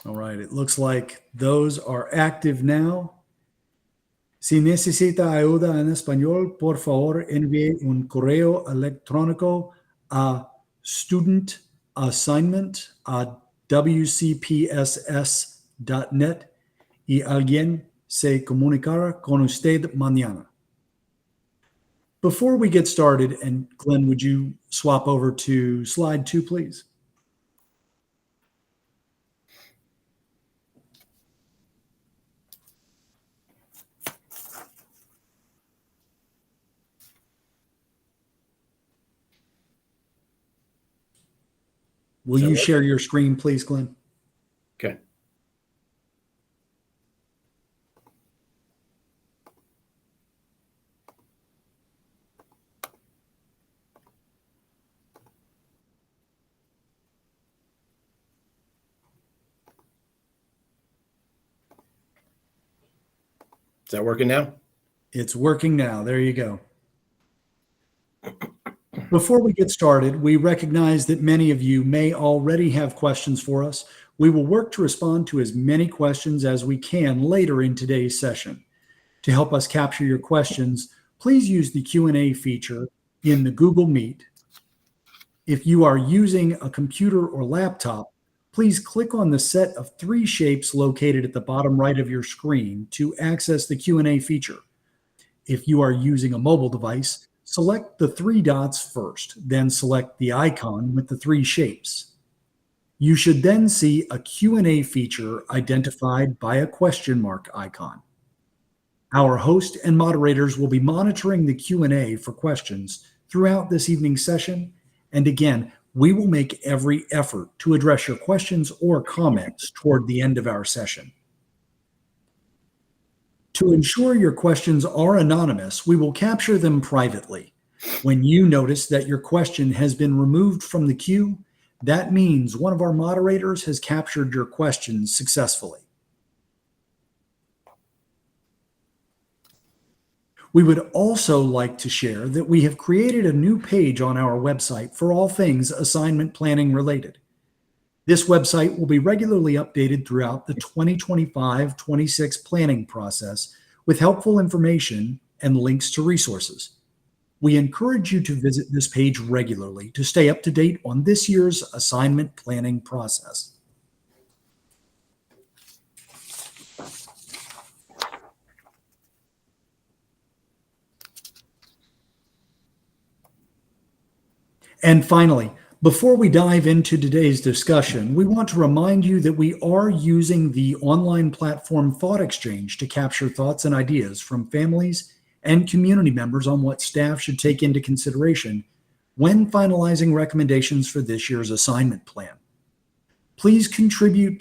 All right, it looks like those are active now. Si necesita ayuda en español, por favor envíe un correo electrónico a studentassignment@wcpss.net y alguien se comunicará con usted mañana. Before we get started, and Glenn, would you swap over to slide 2, please? Will you share your screen, please, Glenn? Okay. Is that working now? It's working now. There you go. Before we get started, we recognize that many of you may already have questions for us. We will work to respond to as many questions as we can later in today's session. To help us capture your questions, please use the Q&A feature in the Google Meet. If you are using a computer or laptop, please click on the set of 3 shapes located at the bottom right of your screen to access the Q&A feature. If you are using a mobile device, select the 3 dots first, then select the icon with the 3 shapes. You should then see a Q&A feature identified by a question mark icon. Our host and moderators will be monitoring the Q&A for questions throughout this evening's session, and again, we will make every effort to address your questions or comments toward the end of our session. To ensure your questions are anonymous, we will capture them privately. When you notice that your question has been removed from the queue, that means one of our moderators has captured your questions successfully. We would also like to share that we have created a new page on our website for all things assignment planning related. This website will be regularly updated throughout the 2025-26 planning process with helpful information and links to resources. We encourage you to visit this page regularly to stay up to date on this year's assignment planning process. And finally, before we dive into today's discussion, we want to remind you that we are using the online platform Thought Exchange to capture thoughts and ideas from families and community members on what staff should take into consideration when finalizing recommendations for this year's assignment plan. Please continue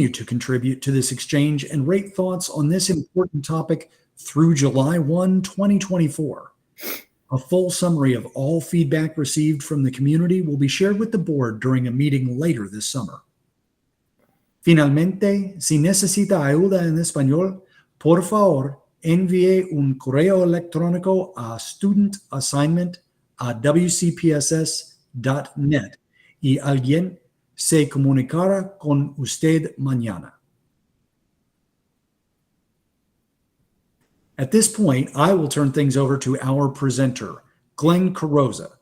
to contribute to this exchange and rate thoughts on this important topic through July 1, 2024. A full summary of all feedback received from the community will be shared with the board during a meeting later this summer. Finalmente, si necesita ayuda en español, por favor, envíe un correo electrónico a studentassignment@wcpss.net y alguien se comunicará con usted mañana. At this point, I will turn things over to our presenter, Glenn Carrozza.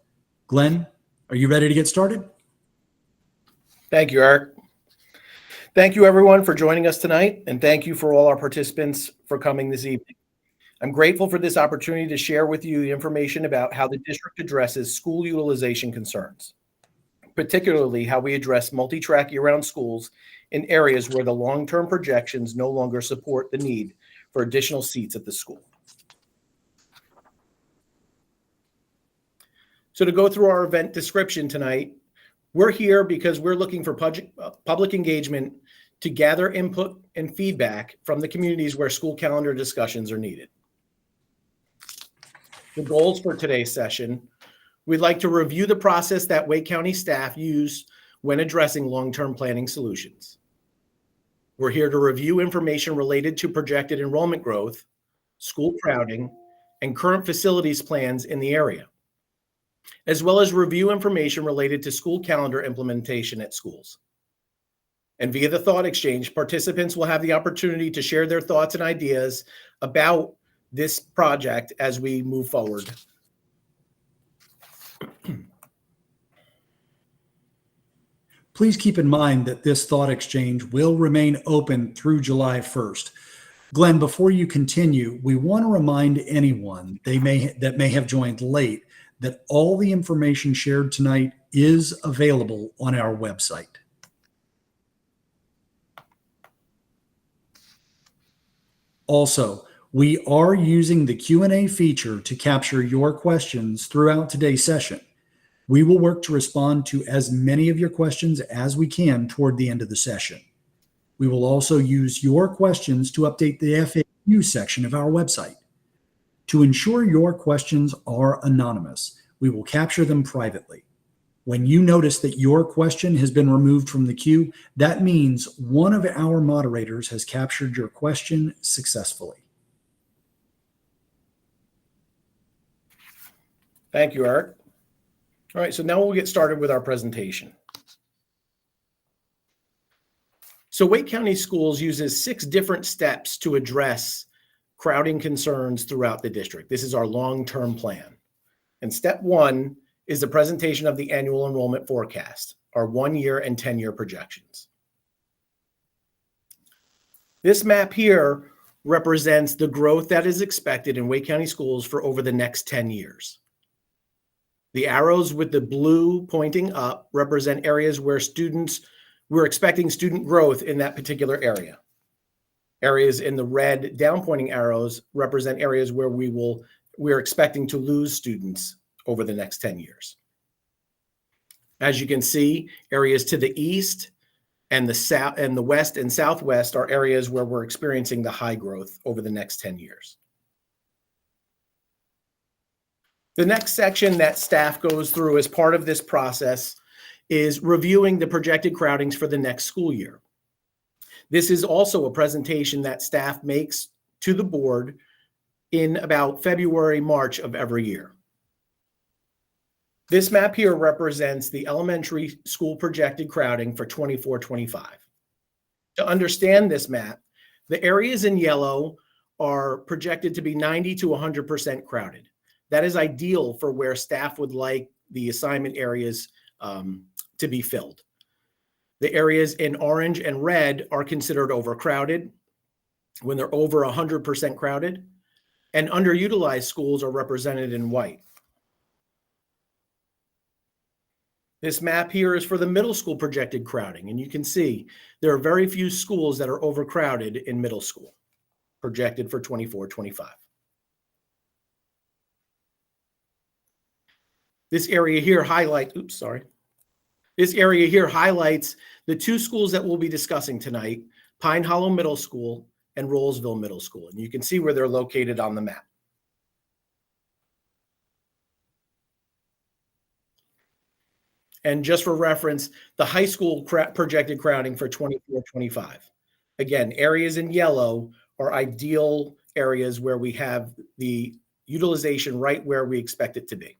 Glenn, are you ready to get started? Thank you, Eric. Thank you, everyone, for joining us tonight, and thank you for all our participants for coming this evening. I'm grateful for this opportunity to share with you the information about how the district addresses school utilization concerns, particularly how we address multi-track year-round schools in areas where the long-term projections no longer support the need for additional seats at the school. So to go through our event description tonight, we're here because we're looking for public engagement to gather input and feedback from the communities where school calendar discussions are needed. The goals for today's session: we'd like to review the process that Wake County staff use when addressing long-term planning solutions. We're here to review information related to projected enrollment growth, school crowding, and current facilities plans in the area, as well as review information related to school calendar implementation at schools. And via the thought exchange, participants will have the opportunity to share their thoughts and ideas about this project as we move forward. Please keep in mind that this thought exchange will remain open through July 1st. Glenn, before you continue, we want to remind anyone that may have joined late that all the information shared tonight is available on our website. Also, we are using the Q&A feature to capture your questions throughout today's session. We will work to respond to as many of your questions as we can toward the end of the session. We will also use your questions to update the FAQ section of our website. To ensure your questions are anonymous, we will capture them privately. When you notice that your question has been removed from the queue, that means one of our moderators has captured your question successfully. Thank you, Eric. All right, so now we'll get started with our presentation. So Wake County Schools uses 6 different steps to address crowding concerns throughout the district. This is our long-term plan. And step 1 is the presentation of the annual enrollment forecast, our 1-year and 10-year projections. This map here represents the growth that is expected in Wake County Schools for over the next 10 years. The arrows with the blue pointing up represent areas where we're expecting student growth in that particular area. Areas in the red down pointing arrows represent areas where we're expecting to lose students over the next 10 years. As you can see, areas to the east and the south and the west and southwest are areas where we're experiencing the high growth over the next 10 years. The next section that staff goes through as part of this process is reviewing the projected crowdings for the next school year. This is also a presentation that staff makes to the board in about February, March of every year. This map here represents the elementary school projected crowding for 24-25. To understand this map, the areas in yellow are projected to be 90 to 100% crowded. That is ideal for where staff would like the assignment areas to be filled. The areas in orange and red are considered overcrowded when they're over 100% crowded, and underutilized schools are represented in white. This map here is for the middle school projected crowding, and you can see there are very few schools that are overcrowded in middle school, projected for 24-25. This area here highlights the 2 schools that we'll be discussing tonight, Pine Hollow Middle School and Rolesville Middle School. And you can see where they're located on the map. And just for reference, the high school projected crowding for 24-25. Again, areas in yellow are ideal areas where we have the utilization right where we expect it to be.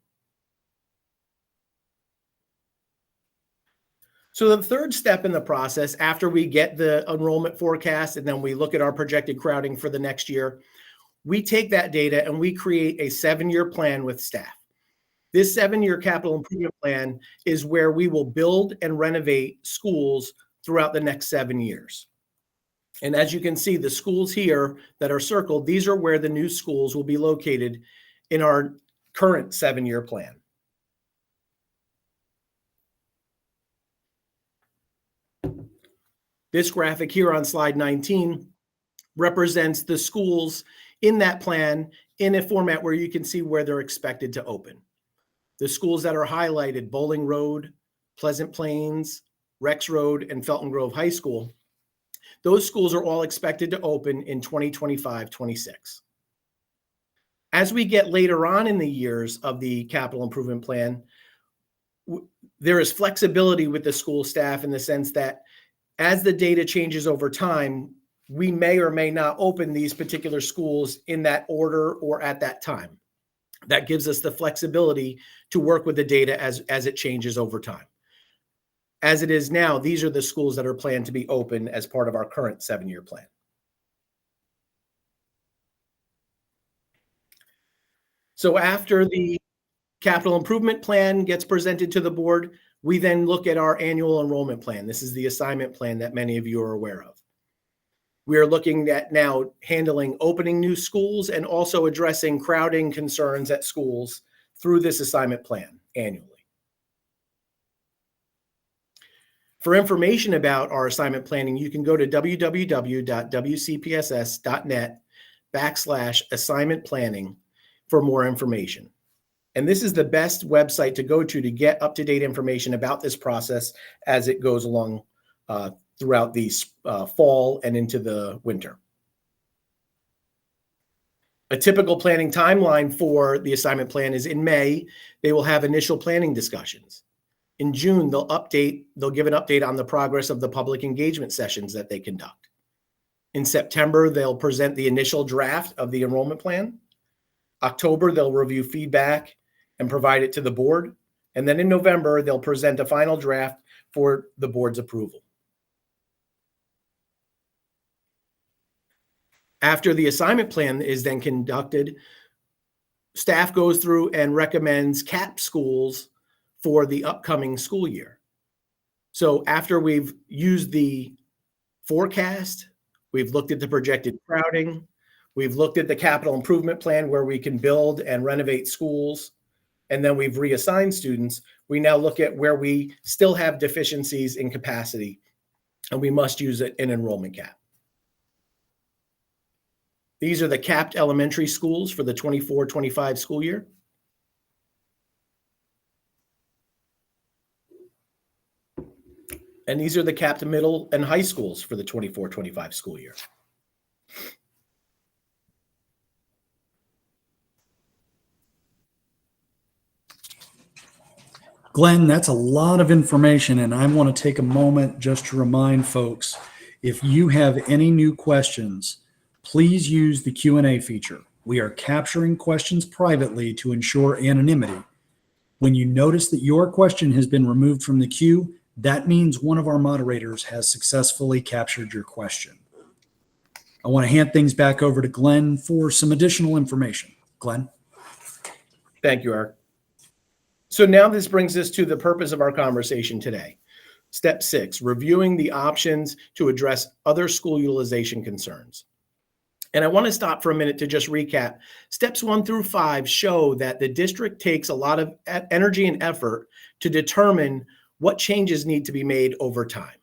So the third step in the process, after we get the enrollment forecast and then we look at our projected crowding for the next year, we take that data and we create a 7-year plan with staff. This 7-year capital improvement plan is where we will build and renovate schools throughout the next 7 years. And as you can see, the schools here that are circled, these are where the new schools will be located in our current 7-year plan. This graphic here on slide 19 represents the schools in that plan in a format where you can see where they're expected to open. The schools that are highlighted, Bowling Road, Pleasant Plains, Rex Road, and Felton Grove High School, those schools are all expected to open in 2025-26. As we get later on in the years of the capital improvement plan, there is flexibility with the school staff in the sense that as the data changes over time, we may or may not open these particular schools in that order or at that time. That gives us the flexibility to work with the data as it changes over time. As it is now, these are the schools that are planned to be open as part of our current 7-year plan. So after the capital improvement plan gets presented to the board, we then look at our annual enrollment plan. This is the assignment plan that many of you are aware of. We are looking at now handling opening new schools and also addressing crowding concerns at schools through this assignment plan annually. For information about our assignment planning, you can go to www.wcpss.net/assignment planning for more information. And this is the best website to go to get up-to-date information about this process as it goes along throughout the fall and into the winter. A typical planning timeline for the assignment plan is in May, they will have initial planning discussions. In June, they'll give an update on the progress of the public engagement sessions that they conduct. In September, they'll present the initial draft of the enrollment plan. October, they'll review feedback and provide it to the board. And then in November, they'll present a final draft for the board's approval. After the assignment plan is then conducted, staff goes through and recommends CAP schools for the upcoming school year. So after we've used the forecast, we've looked at the projected crowding, we've looked at the capital improvement plan where we can build and renovate schools, and then we've reassigned students, we now look at where we still have deficiencies in capacity, and we must use an enrollment cap. These are the capped elementary schools for the 24-25 school year. And these are the capped middle and high schools for the 24-25 school year. Glenn, that's a lot of information, and I want to take a moment just to remind folks, if you have any new questions, please use the Q&A feature. We are capturing questions privately to ensure anonymity. When you notice that your question has been removed from the queue, that means one of our moderators has successfully captured your question. I want to hand things back over to Glenn for some additional information. Glenn? Thank you, Eric. So now this brings us to the purpose of our conversation today. Step 6, reviewing the options to address other school utilization concerns. And I want to stop for a minute to just recap. Steps 1 through 5 show that the district takes a lot of energy and effort to determine what changes need to be made over time.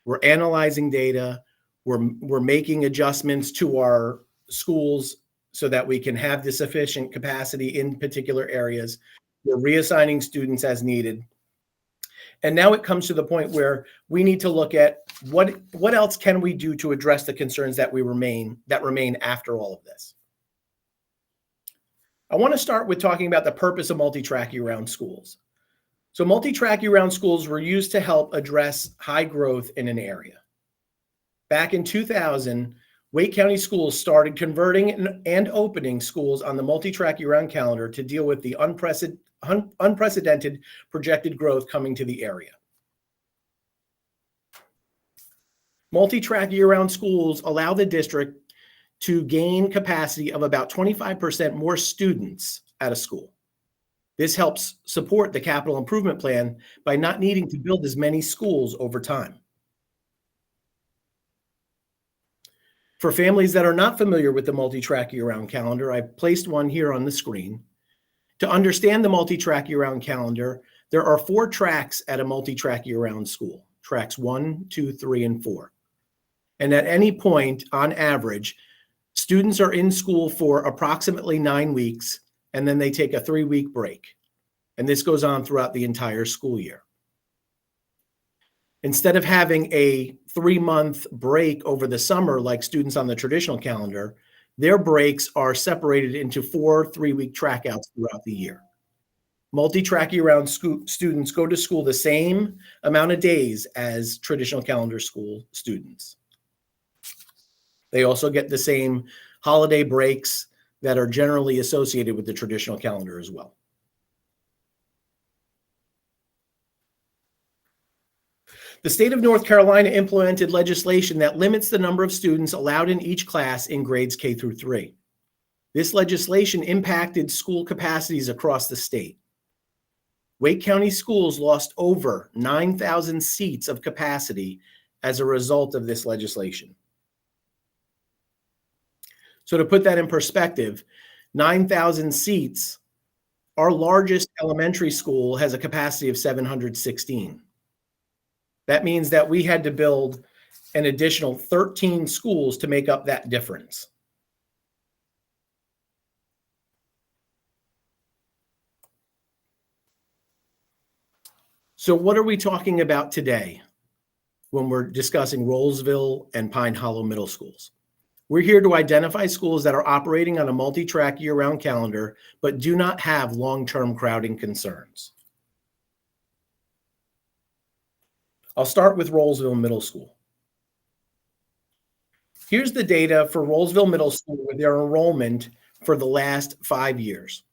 We're analyzing data. We're making adjustments to our schools so that we can have the sufficient capacity in particular areas. We're reassigning students as needed. And now it comes to the point where we need to look at what else can we do to address the concerns that remain after all of this. I want to start with talking about the purpose of multi-track year-round schools. So multi-track year-round schools were used to help address high growth in an area. Back in 2000, Wake County Schools started converting and opening schools on the multi-track year-round calendar to deal with the unprecedented projected growth coming to the area. Multi-track year-round schools allow the district to gain capacity of about 25% more students at a school. This helps support the capital improvement plan by not needing to build as many schools over time. For families that are not familiar with the multi-track year-round calendar, I placed one here on the screen. To understand the multi-track year-round calendar, there are 4 tracks at a multi-track year-round school, tracks 1, 2, 3, and 4. And at any point, on average, students are in school for approximately 9 weeks, and then they take a 3-week break. And this goes on throughout the entire school year. Instead of having a 3-month break over the summer like students on the traditional calendar, their breaks are separated into 4 3-week trackouts throughout the year. Multi-track year-round students go to school the same amount of days as traditional calendar school students. They also get the same holiday breaks that are generally associated with the traditional calendar as well. The state of North Carolina implemented legislation that limits the number of students allowed in each class in grades K through 3. This legislation impacted school capacities across the state. Wake County schools lost over 9,000 seats of capacity as a result of this legislation. So to put that in perspective, 9,000 seats, our largest elementary school has a capacity of 716. That means that we had to build an additional 13 schools to make up that difference. So what are we talking about today when we're discussing Rolesville and Pine Hollow Middle Schools? We're here to identify schools that are operating on a multi-track year-round calendar, but do not have long-term crowding concerns. I'll start with Rolesville Middle School. Here's the data for Rolesville Middle School with their enrollment for the last 5 years.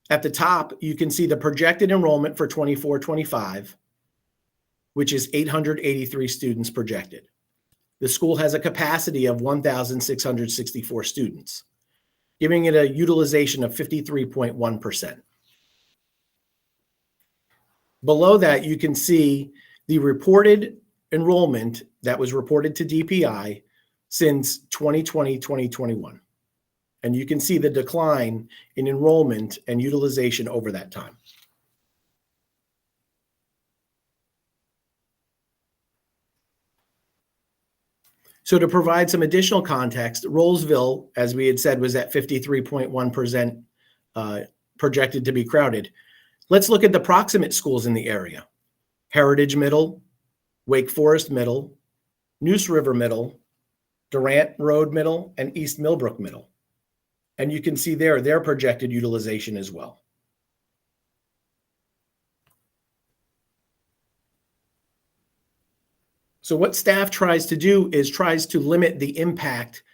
At the top, you can see the projected enrollment for 24-25, which is 883 students projected. The school has a capacity of 1,664 students, giving it a utilization of 53.1%. Below that, you can see the reported enrollment that was reported to DPI since 2020-2021. And you can see the decline in enrollment and utilization over that time. So to provide some additional context, Rolesville, as we had said, was at 53.1% projected to be crowded. Let's look at the proximate schools in the area. Heritage Middle, Wake Forest Middle, Neuse River Middle, Durant Road Middle, and East Millbrook Middle. And you can see there their projected utilization as well. So what staff tries to do is tries to limit the impact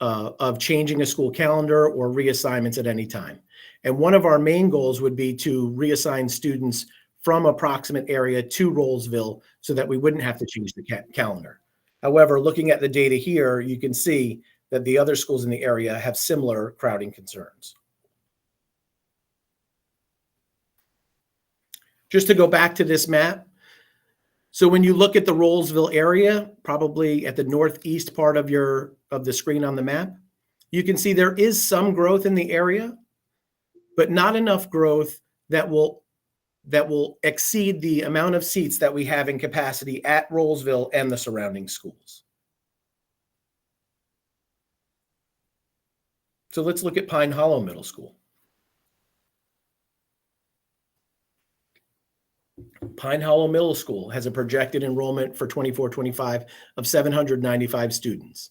of changing a school calendar or reassignments at any time. And one of our main goals would be to reassign students from a proximate area to Rolesville so that we wouldn't have to change the calendar. However, looking at the data here, you can see that the other schools in the area have similar crowding concerns. Just to go back to this map, so when you look at the Rolesville area, probably at the northeast part of the screen on the map, you can see there is some growth in the area, but not enough growth that will exceed the amount of seats that we have in capacity at Rolesville and the surrounding schools. So let's look at Pine Hollow Middle School. Pine Hollow Middle School has a projected enrollment for 24-25 of 795 students.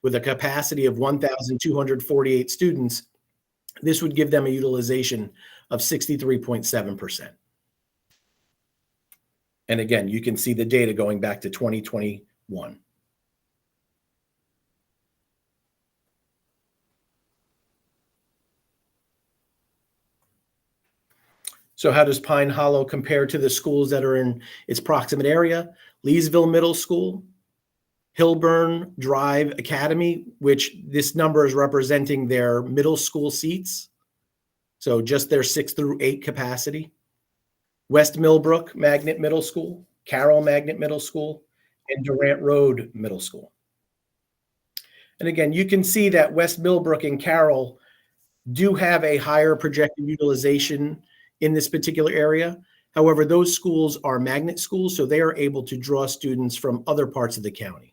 With a capacity of 1,248 students, this would give them a utilization of 63.7%. And again, you can see the data going back to 2021. So how does Pine Hollow compare to the schools that are in its proximate area? Leesville Middle School, Hilburn Drive Academy, which this number is representing their middle school seats. So just their 6 through 8 capacity. West Millbrook Magnet Middle School, Carroll Magnet Middle School, and Durant Road Middle School. And again, you can see that West Millbrook and Carroll do have a higher projected utilization in this particular area. However, those schools are magnet schools, so they are able to draw students from other parts of the county.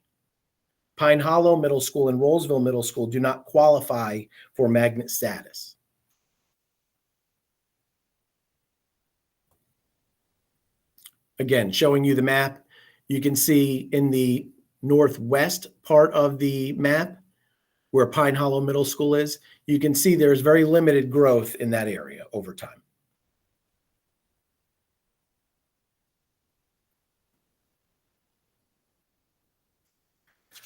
Pine Hollow Middle School and Rolesville Middle School do not qualify for magnet status. Again, showing you the map, you can see in the northwest part of the map where Pine Hollow Middle School is, you can see there's very limited growth in that area over time.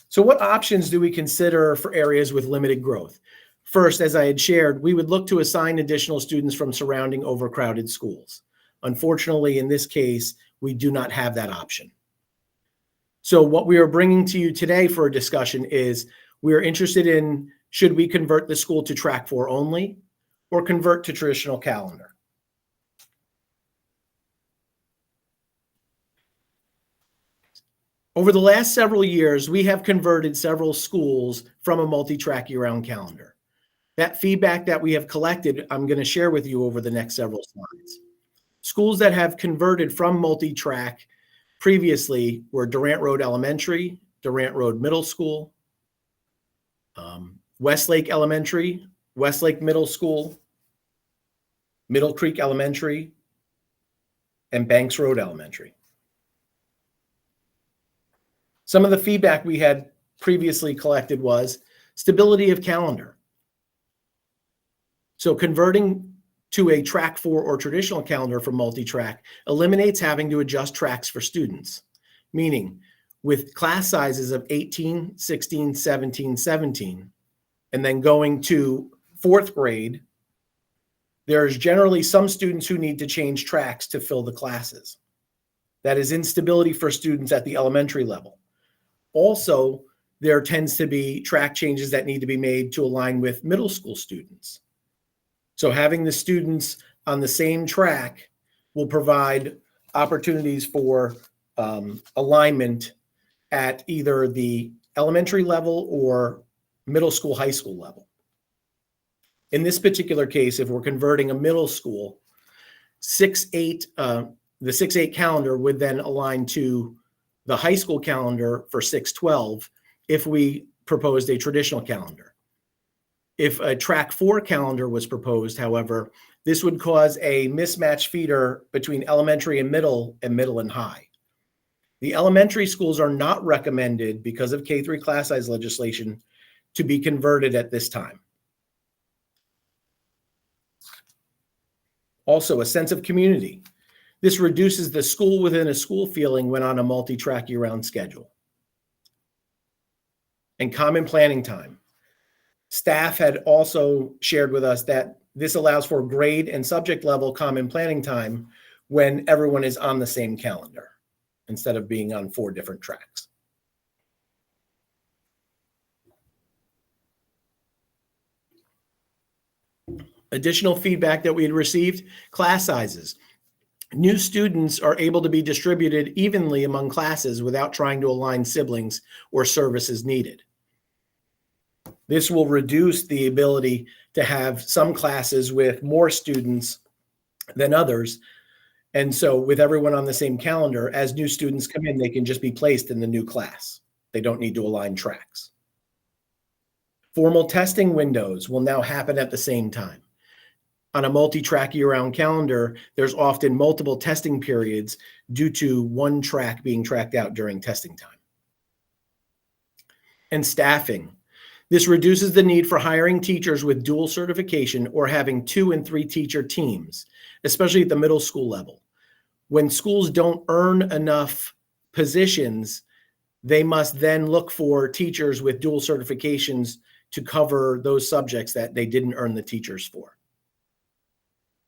So what options do we consider for areas with limited growth? First, as I had shared, we would look to assign additional students from surrounding overcrowded schools. Unfortunately, in this case, we do not have that option. So what we are bringing to you today for a discussion is we are interested in, should we convert the school to track 4 only or convert to traditional calendar? Over the last several years, we have converted several schools from a multi-track year-round calendar. That feedback that we have collected, I'm going to share with you over the next several slides. Schools that have converted from multi-track previously were Durant Road Elementary, Durant Road Middle School, Westlake Elementary, Westlake Middle School, Middle Creek Elementary, and Banks Road Elementary. Some of the feedback we had previously collected was stability of calendar. So converting to a track 4 or traditional calendar from multi-track eliminates having to adjust tracks for students, meaning with class sizes of 18, 16, 17, 17, and then going to 4th grade, there's generally some students who need to change tracks to fill the classes. That is instability for students at the elementary level. Also, there tends to be track changes that need to be made to align with middle school students. So having the students on the same track will provide opportunities for alignment at either the elementary level or middle school, high school level. In this particular case, if we're converting a middle school, the 6-8 calendar would then align to the high school calendar for 6-12 if we proposed a traditional calendar. If a track 4 calendar was proposed, however, this would cause a mismatch feeder between elementary and middle and high. The elementary schools are not recommended because of K-3 class size legislation to be converted at this time. Also, a sense of community. This reduces the school within a school feeling when on a multi-track year-round schedule. And common planning time. Staff had also shared with us that this allows for grade and subject level common planning time when everyone is on the same calendar instead of being on 4 different tracks. Additional feedback that we had received, class sizes. New students are able to be distributed evenly among classes without trying to align siblings or services needed. This will reduce the ability to have some classes with more students than others. And so with everyone on the same calendar, as new students come in, they can just be placed in the new class. They don't need to align tracks. Formal testing windows will now happen at the same time. On a multi-track year-round calendar, there's often multiple testing periods due to one track being tracked out during testing time. And staffing. This reduces the need for hiring teachers with dual certification or having 2 and 3 teacher teams, especially at the middle school level. When schools don't earn enough positions, they must then look for teachers with dual certifications to cover those subjects that they didn't earn the teachers for.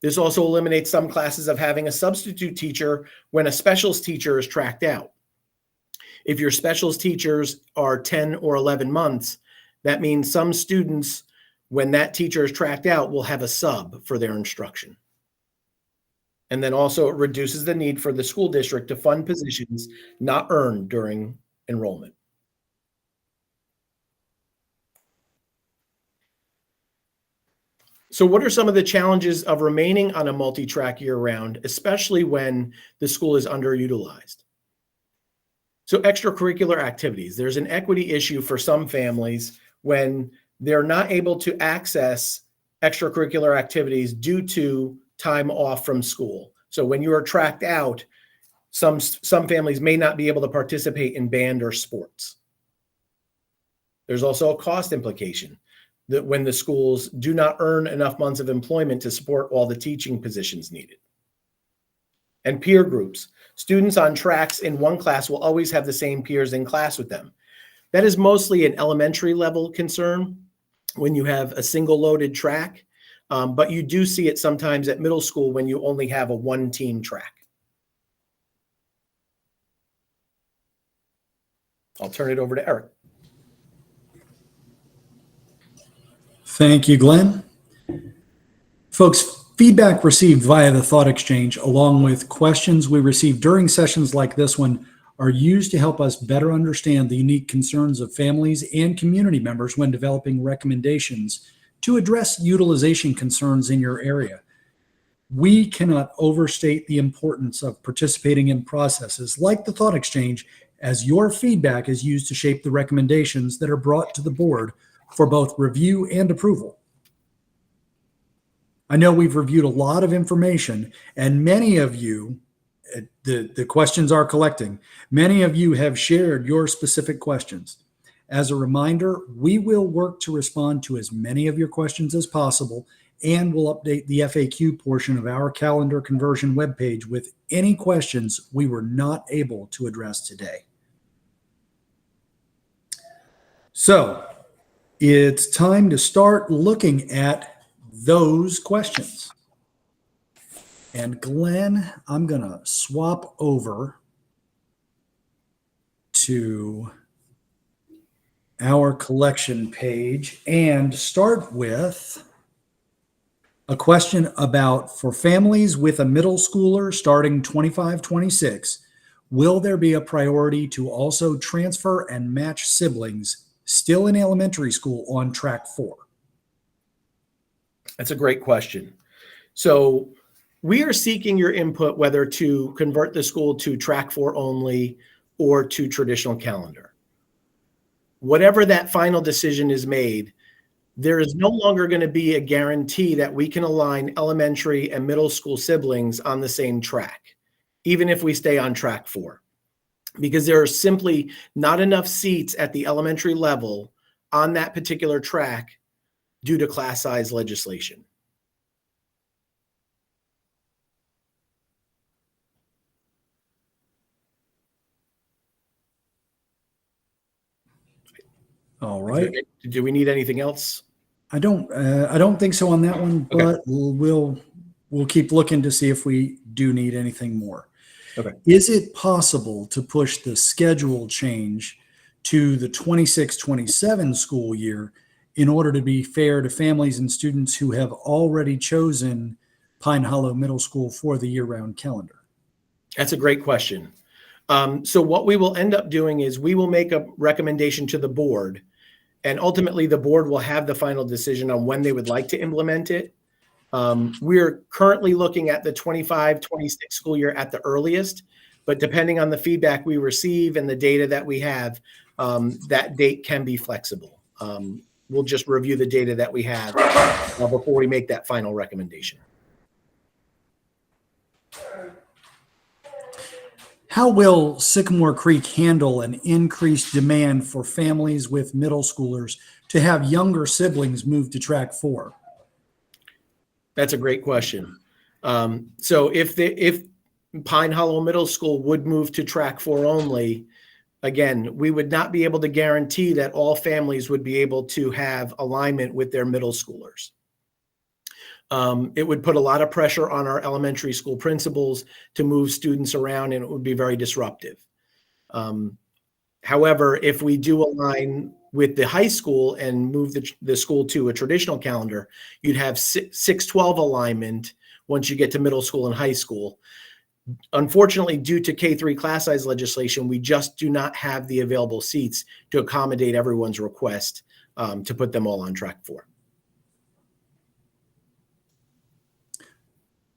This also eliminates some classes of having a substitute teacher when a specials teacher is tracked out. If your specials teachers are 10 or 11 months, that means some students, when that teacher is tracked out, will have a sub for their instruction. And then also it reduces the need for the school district to fund positions not earned during enrollment. So what are some of the challenges of remaining on a multi-track year-round, especially when the school is underutilized? So extracurricular activities. There's an equity issue for some families when they're not able to access extracurricular activities due to time off from school. So when you are tracked out, some families may not be able to participate in band or sports. There's also a cost implication that when the schools do not earn enough months of employment to support all the teaching positions needed. And peer groups. Students on tracks in one class will always have the same peers in class with them. That is mostly an elementary level concern when you have a single loaded track. But you do see it sometimes at middle school when you only have a one-team track. I'll turn it over to Eric. Thank you, Glenn. Folks, feedback received via the Thought Exchange, along with questions we receive during sessions like this one, are used to help us better understand the unique concerns of families and community members when developing recommendations to address utilization concerns in your area. We cannot overstate the importance of participating in processes like the Thought Exchange, as your feedback is used to shape the recommendations that are brought to the board for both review and approval. I know we've reviewed a lot of information, and many of you, the questions are collecting. Many of you have shared your specific questions. As a reminder, we will work to respond to as many of your questions as possible, and we'll update the FAQ portion of our calendar conversion webpage with any questions we were not able to address today. So it's time to start looking at those questions. And Glenn, I'm going to swap over to our collection page and start with a question about, for families with a middle schooler starting 25-26, will there be a priority to also transfer and match siblings still in elementary school on track 4? That's a great question. So we are seeking your input whether to convert the school to track 4 only or to traditional calendar. Whatever that final decision is made, there is no longer going to be a guarantee that we can align elementary and middle school siblings on the same track, even if we stay on track 4, because there are simply not enough seats at the elementary level on that particular track due to class size legislation. All right. Do we need anything else? I don't think so on that one, but we'll keep looking to see if we do need anything more. Okay. Is it possible to push the schedule change to the 26-27 school year in order to be fair to families and students who have already chosen Pine Hollow Middle School for the year-round calendar? That's a great question. So what we will end up doing is we will make a recommendation to the board, and ultimately the board will have the final decision on when they would like to implement it. We're currently looking at the 25-26 school year at the earliest, but depending on the feedback we receive and the data that we have, that date can be flexible. We'll just review the data that we have before we make that final recommendation. How will Sycamore Creek handle an increased demand for families with middle schoolers to have younger siblings move to track 4? That's a great question. So if Pine Hollow Middle School would move to track 4 only, again, we would not be able to guarantee that all families would be able to have alignment with their middle schoolers. It would put a lot of pressure on our elementary school principals to move students around, and it would be very disruptive. However, if we do align with the high school and move the school to a traditional calendar, you'd have 6-12 alignment once you get to middle school and high school. Unfortunately, due to K-3 class size legislation, we just do not have the available seats to accommodate everyone's request to put them all on track 4.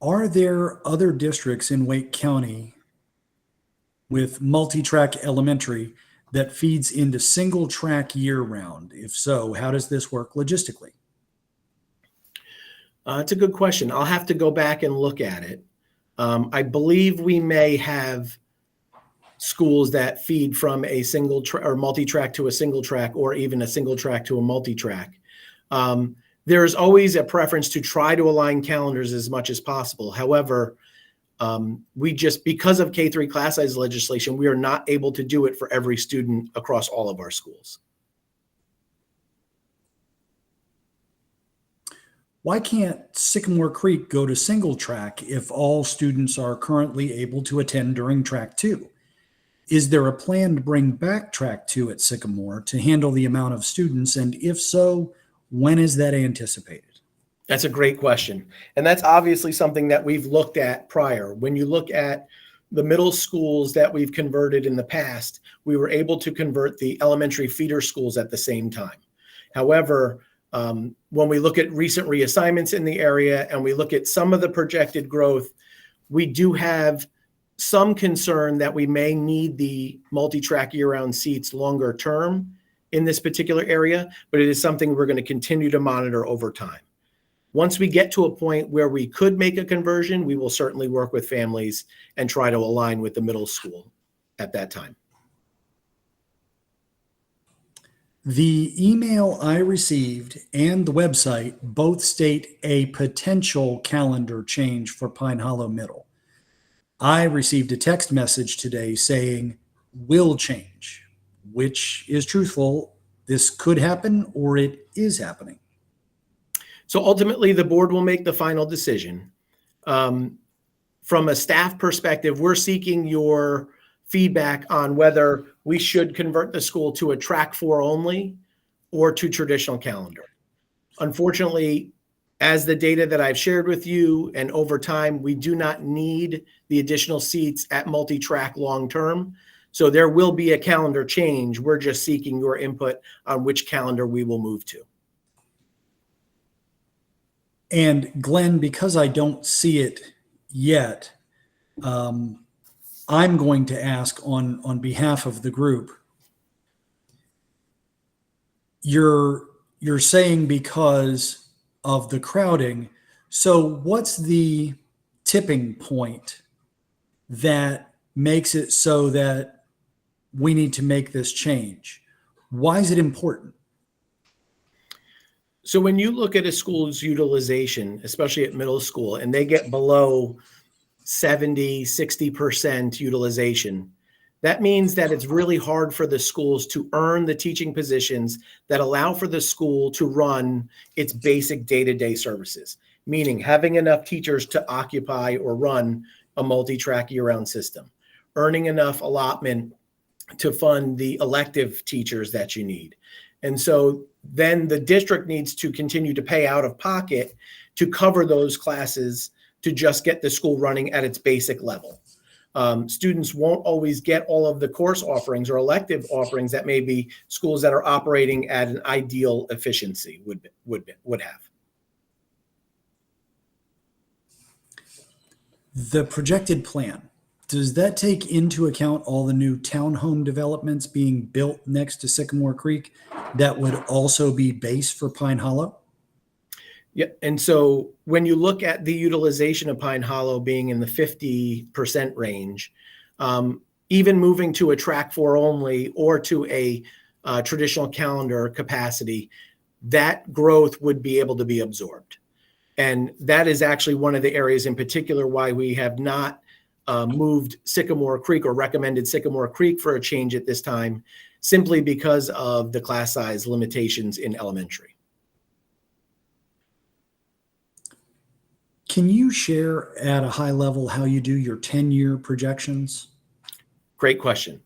Are there other districts in Wake County with multi-track elementary that feeds into single track year-round? If so, how does this work logistically? It's a good question. I'll have to go back and look at it. I believe we may have schools that feed from a single or multi-track to a single track, or even a single track to a multi-track. There's always a preference to try to align calendars as much as possible. However, we just, because of K-3 class size legislation, we are not able to do it for every student across all of our schools. Why can't Sycamore Creek go to single track if all students are currently able to attend during track 2? Is there a plan to bring back track 2 at Sycamore to handle the amount of students? And if so, when is that anticipated? That's a great question. And that's obviously something that we've looked at prior. When you look at the middle schools that we've converted in the past, we were able to convert the elementary feeder schools at the same time. However, when we look at recent reassignments in the area and we look at some of the projected growth, we do have some concern that we may need the multi-track year-round seats longer term in this particular area, but it is something we're going to continue to monitor over time. Once we get to a point where we could make a conversion, we will certainly work with families and try to align with the middle school at that time. The email I received and the website both state a potential calendar change for Pine Hollow Middle. I received a text message today saying will change, which is truthful. This could happen or it is happening. So ultimately, the board will make the final decision. From a staff perspective, we're seeking your feedback on whether we should convert the school to a track 4 only or to traditional calendar. Unfortunately, as the data that I've shared with you and over time, we do not need the additional seats at multi-track long-term. So there will be a calendar change. We're just seeking your input on which calendar we will move to. And Glenn, because I don't see it yet, I'm going to ask on behalf of the group. You're saying because of the crowding. So what's the tipping point that makes it so that we need to make this change? Why is it important? So when you look at a school's utilization, especially at middle school, and they get below 70, 60% utilization, that means that it's really hard for the schools to earn the teaching positions that allow for the school to run its basic day-to-day services, meaning having enough teachers to occupy or run a multi-track year-round system, earning enough allotment to fund the elective teachers that you need. And so then the district needs to continue to pay out of pocket to cover those classes to just get the school running at its basic level. Students won't always get all of the course offerings or elective offerings that maybe schools that are operating at an ideal efficiency would have. The projected plan, does that take into account all the new townhome developments being built next to Sycamore Creek that would also be base for Pine Hollow? Yeah, and so when you look at the utilization of Pine Hollow being in the 50% range, even moving to a track 4 only or to a traditional calendar capacity, that growth would be able to be absorbed. And that is actually one of the areas in particular why we have not moved Sycamore Creek or recommended Sycamore Creek for a change at this time, simply because of the class size limitations in elementary. Can you share at a high level how you do your 10-year projections? Great question.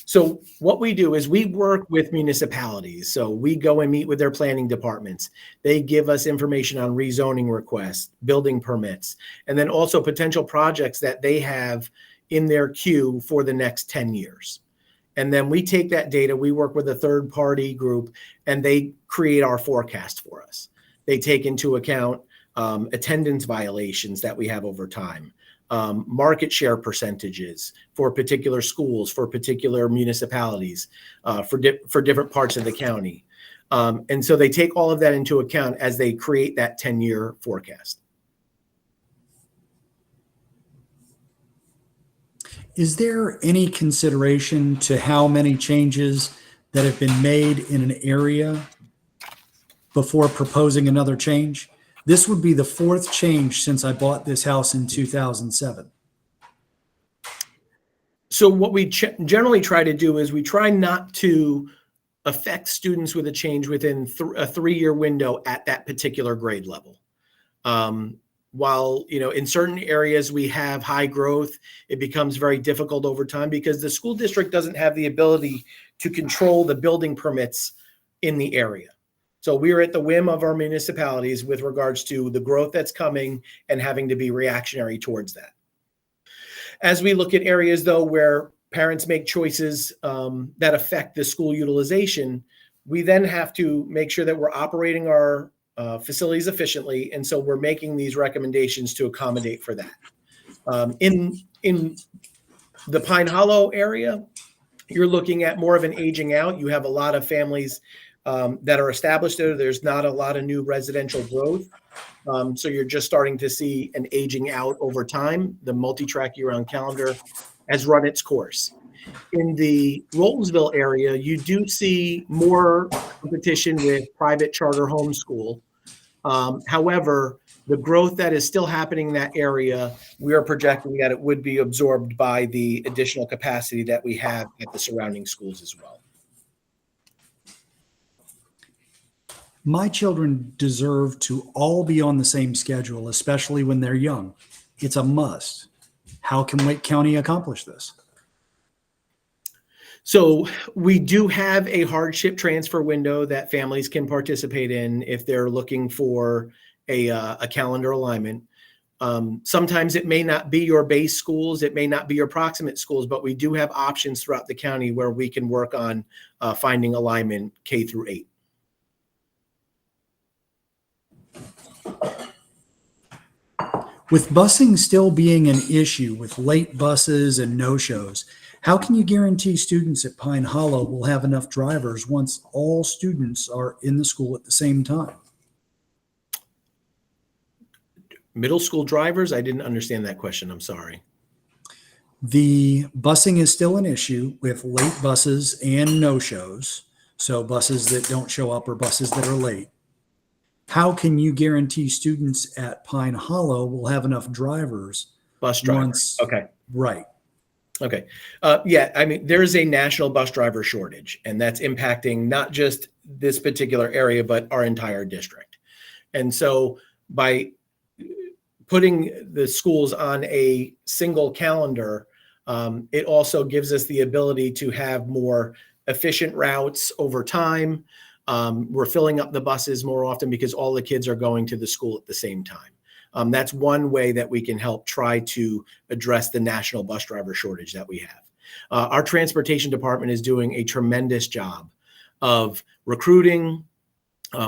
So what we do is we work with municipalities. So we go and meet with their planning departments. They give us information on rezoning requests, building permits, and then also potential projects that they have in their queue for the next 10 years. And then we take that data, we work with a third party group, and they create our forecast for us. They take into account attendance violations that we have over time, market share percentages for particular schools, for particular municipalities, for different parts of the county. And so they take all of that into account as they create that 10-year forecast. Is there any consideration to how many changes that have been made in an area before proposing another change? This would be the 4th change since I bought this house in 2007. So what we generally try to do is we try not to affect students with a change within a 3-year window at that particular grade level. While, in certain areas we have high growth, it becomes very difficult over time because the school district doesn't have the ability to control the building permits in the area. So we're at the whim of our municipalities with regards to the growth that's coming and having to be reactionary towards that. As we look at areas, though, where parents make choices that affect the school utilization, we then have to make sure that we're operating our facilities efficiently, and so we're making these recommendations to accommodate for that. In the Pine Hollow area, you're looking at more of an aging out. You have a lot of families that are established there. There's not a lot of new residential growth. So you're just starting to see an aging out over time. The multi-track year-round calendar has run its course. In the Rolesville area, you do see more competition with private charter homeschool. However, the growth that is still happening in that area, we are projecting that it would be absorbed by the additional capacity that we have at the surrounding schools as well. My children deserve to all be on the same schedule, especially when they're young. It's a must. How can Wake County accomplish this? So we do have a hardship transfer window that families can participate in if they're looking for a calendar alignment. Sometimes it may not be your base schools, it may not be your proximate schools, but we do have options throughout the county where we can work on finding alignment K through 8. With busing still being an issue with late buses and no-shows, how can you guarantee students at Pine Hollow will have enough drivers once all students are in the school at the same time? Middle school drivers? I didn't understand that question. I'm sorry. The busing is still an issue with late buses and no-shows, so buses that don't show up or buses that are late. How can you guarantee students at Pine Hollow will have enough drivers? Bus drivers. Okay. Right. Okay. Yeah, I mean, there is a national bus driver shortage, and that's impacting not just this particular area, but our entire district. And so by putting the schools on a single calendar, it also gives us the ability to have more efficient routes over time. We're filling up the buses more often because all the kids are going to the school at the same time. That's one way that we can help try to address the national bus driver shortage that we have. Our transportation department is doing a tremendous job of recruiting,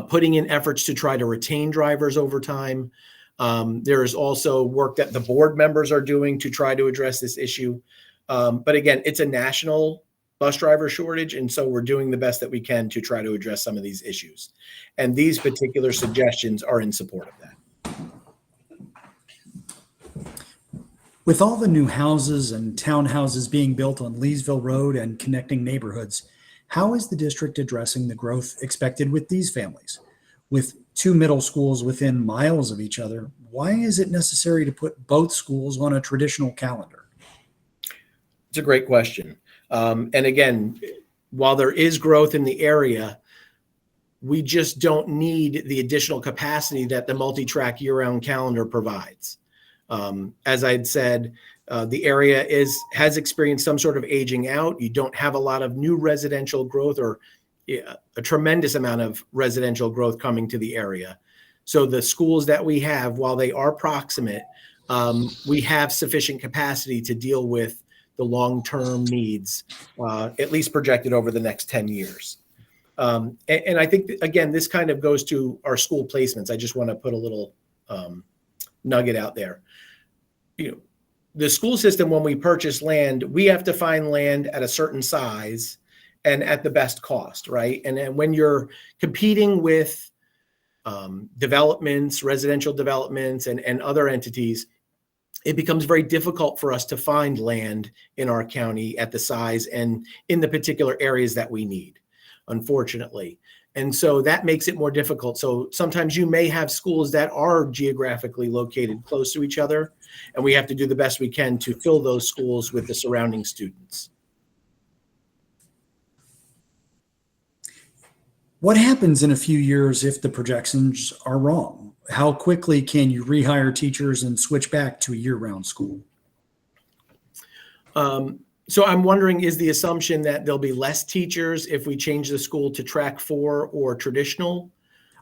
putting in efforts to try to retain drivers over time. There is also work that the board members are doing to try to address this issue. But again, it's a national bus driver shortage, and so we're doing the best that we can to try to address some of these issues. And these particular suggestions are in support of that. With all the new houses and townhouses being built on Leesville Road and connecting neighborhoods, how is the district addressing the growth expected with these families? With two middle schools within miles of each other, why is it necessary to put both schools on a traditional calendar? It's a great question. And again, while there is growth in the area, we just don't need the additional capacity that the multi-track year-round calendar provides. As I'd said, the area has experienced some sort of aging out. You don't have a lot of new residential growth or a tremendous amount of residential growth coming to the area. So the schools that we have, while they are proximate, we have sufficient capacity to deal with the long-term needs, at least projected over the next 10 years. And I think, again, this kind of goes to our school placements. I just want to put a little nugget out there. The school system, when we purchase land, we have to find land at a certain size and at the best cost, right? And then when you're competing with developments, residential developments, and other entities, it becomes very difficult for us to find land in our county at the size and in the particular areas that we need, unfortunately. And so that makes it more difficult. So sometimes you may have schools that are geographically located close to each other, and we have to do the best we can to fill those schools with the surrounding students. What happens in a few years if the projections are wrong? How quickly can you rehire teachers and switch back to a year-round school? So I'm wondering, is the assumption that there'll be less teachers if we change the school to track 4 or traditional?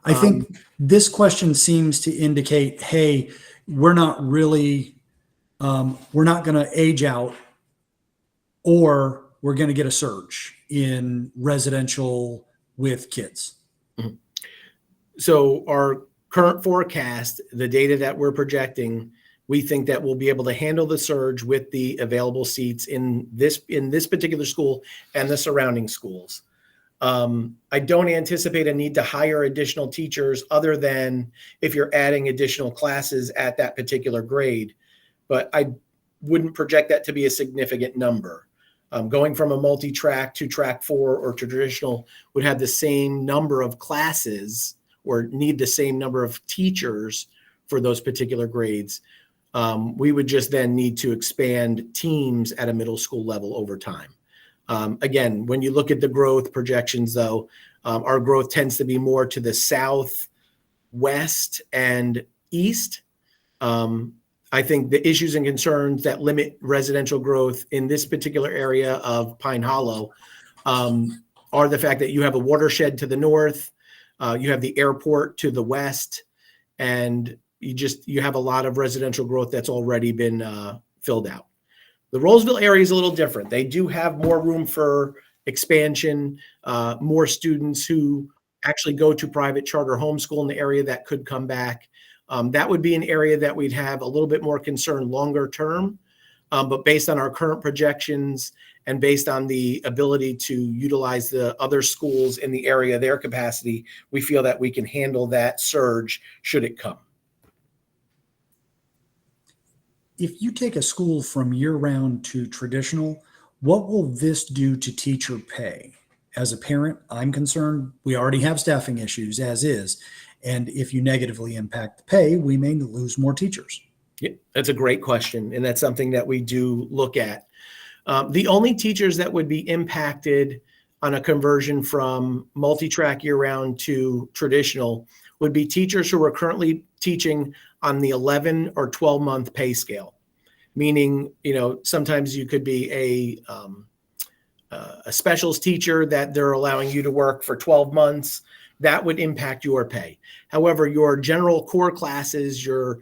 I think this question seems to indicate, hey, we're not really, we're not going to age out, or we're going to get a surge in residential with kids. So our current forecast, the data that we're projecting, we think that we'll be able to handle the surge with the available seats in this particular school and the surrounding schools. I don't anticipate a need to hire additional teachers other than if you're adding additional classes at that particular grade, but I wouldn't project that to be a significant number. Going from a multi-track to track 4 or traditional would have the same number of classes or need the same number of teachers for those particular grades. We would just then need to expand teams at a middle school level over time. Again, when you look at the growth projections, though, our growth tends to be more to the south, west, and east. I think the issues and concerns that limit residential growth in this particular area of Pine Hollow are the fact that you have a watershed to the north, you have the airport to the west, and you have a lot of residential growth that's already been filled out. The Rolesville area is a little different. They do have more room for expansion, more students who actually go to private charter homeschool in the area that could come back. That would be an area that we'd have a little bit more concern longer term. But based on our current projections and based on the ability to utilize the other schools in the area, their capacity, we feel that we can handle that surge should it come. If you take a school from year-round to traditional, what will this do to teacher pay? As a parent, I'm concerned we already have staffing issues as is. And if you negatively impact the pay, we may lose more teachers. Yeah, that's a great question. And that's something that we do look at. The only teachers that would be impacted on a conversion from multi-track year-round to traditional would be teachers who are currently teaching on the 11 or 12-month pay scale, meaning, sometimes you could be a specials teacher that they're allowing you to work for 12 months. That would impact your pay. However, your general core classes, your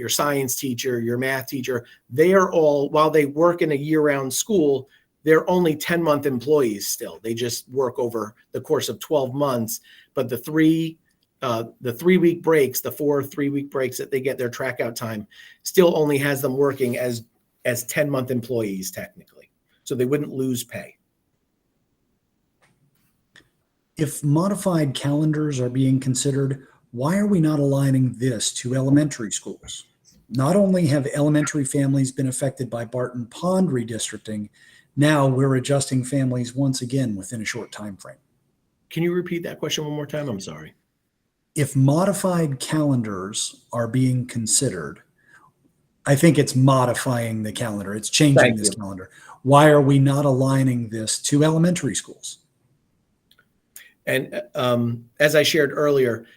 science teacher, your math teacher, they are all, while they work in a year-round school, they're only 10-month employees still. They just work over the course of 12 months. But the 3-week breaks, the 4 3-week breaks that they get their track out time still only has them working as 10-month employees technically. So they wouldn't lose pay. If modified calendars are being considered, why are we not aligning this to elementary schools? Not only have elementary families been affected by Barton Pond redistricting, now we're adjusting families once again within a short time frame. Can you repeat that question one more time? I'm sorry. If modified calendars are being considered, I think it's modifying the calendar. It's changing this calendar. Why are we not aligning this to elementary schools? And as I shared earlier,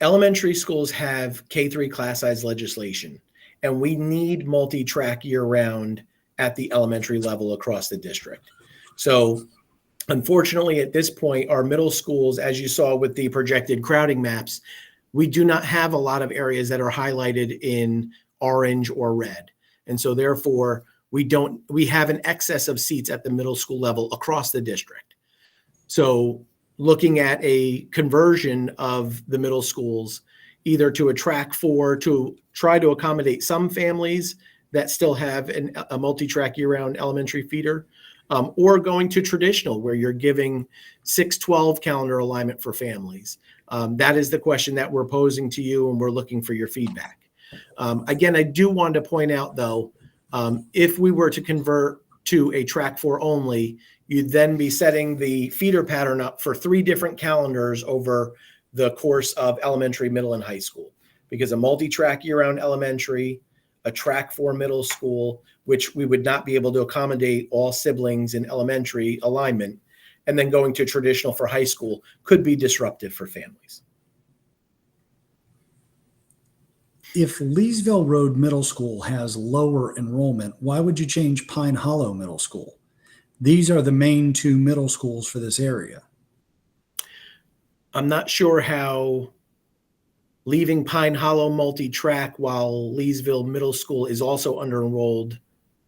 elementary schools have K-3 class size legislation, and we need multi-track year-round at the elementary level across the district. So unfortunately, at this point, our middle schools, as you saw with the projected crowding maps, we do not have a lot of areas that are highlighted in orange or red. And so therefore, we have an excess of seats at the middle school level across the district. So looking at a conversion of the middle schools, either to a track 4 to try to accommodate some families that still have a multi-track year-round elementary feeder, or going to traditional where you're giving 6/12 calendar alignment for families. That is the question that we're posing to you, and we're looking for your feedback. Again, I do want to point out, though, if we were to convert to a track 4 only, you'd then be setting the feeder pattern up for 3 different calendars over the course of elementary, middle, and high school, because a multi-track year-round elementary, a track 4 middle school, which we would not be able to accommodate all siblings in elementary alignment, and then going to traditional for high school could be disruptive for families. If Leesville Road Middle School has lower enrollment, why would you change Pine Hollow Middle School? These are the main two middle schools for this area. I'm not sure how leaving Pine Hollow multi-track while Leesville Middle School is also under-enrolled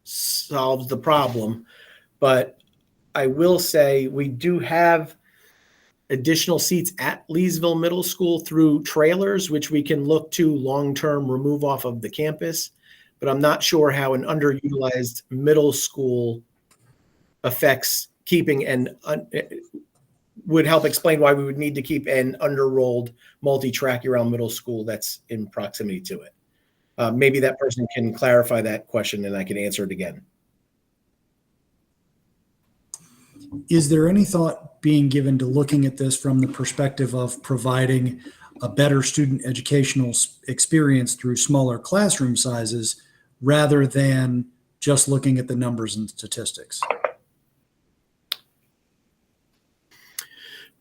solves the problem. But I will say we do have additional seats at Leesville Middle School through trailers, which we can look to long-term remove off of the campus. But I'm not sure how an underutilized middle school affects keeping and would help explain why we would need to keep an under-enrolled multi-track year-round middle school that's in proximity to it. Maybe that person can clarify that question and I can answer it again. Is there any thought being given to looking at this from the perspective of providing a better student educational experience through smaller classroom sizes rather than just looking at the numbers and statistics?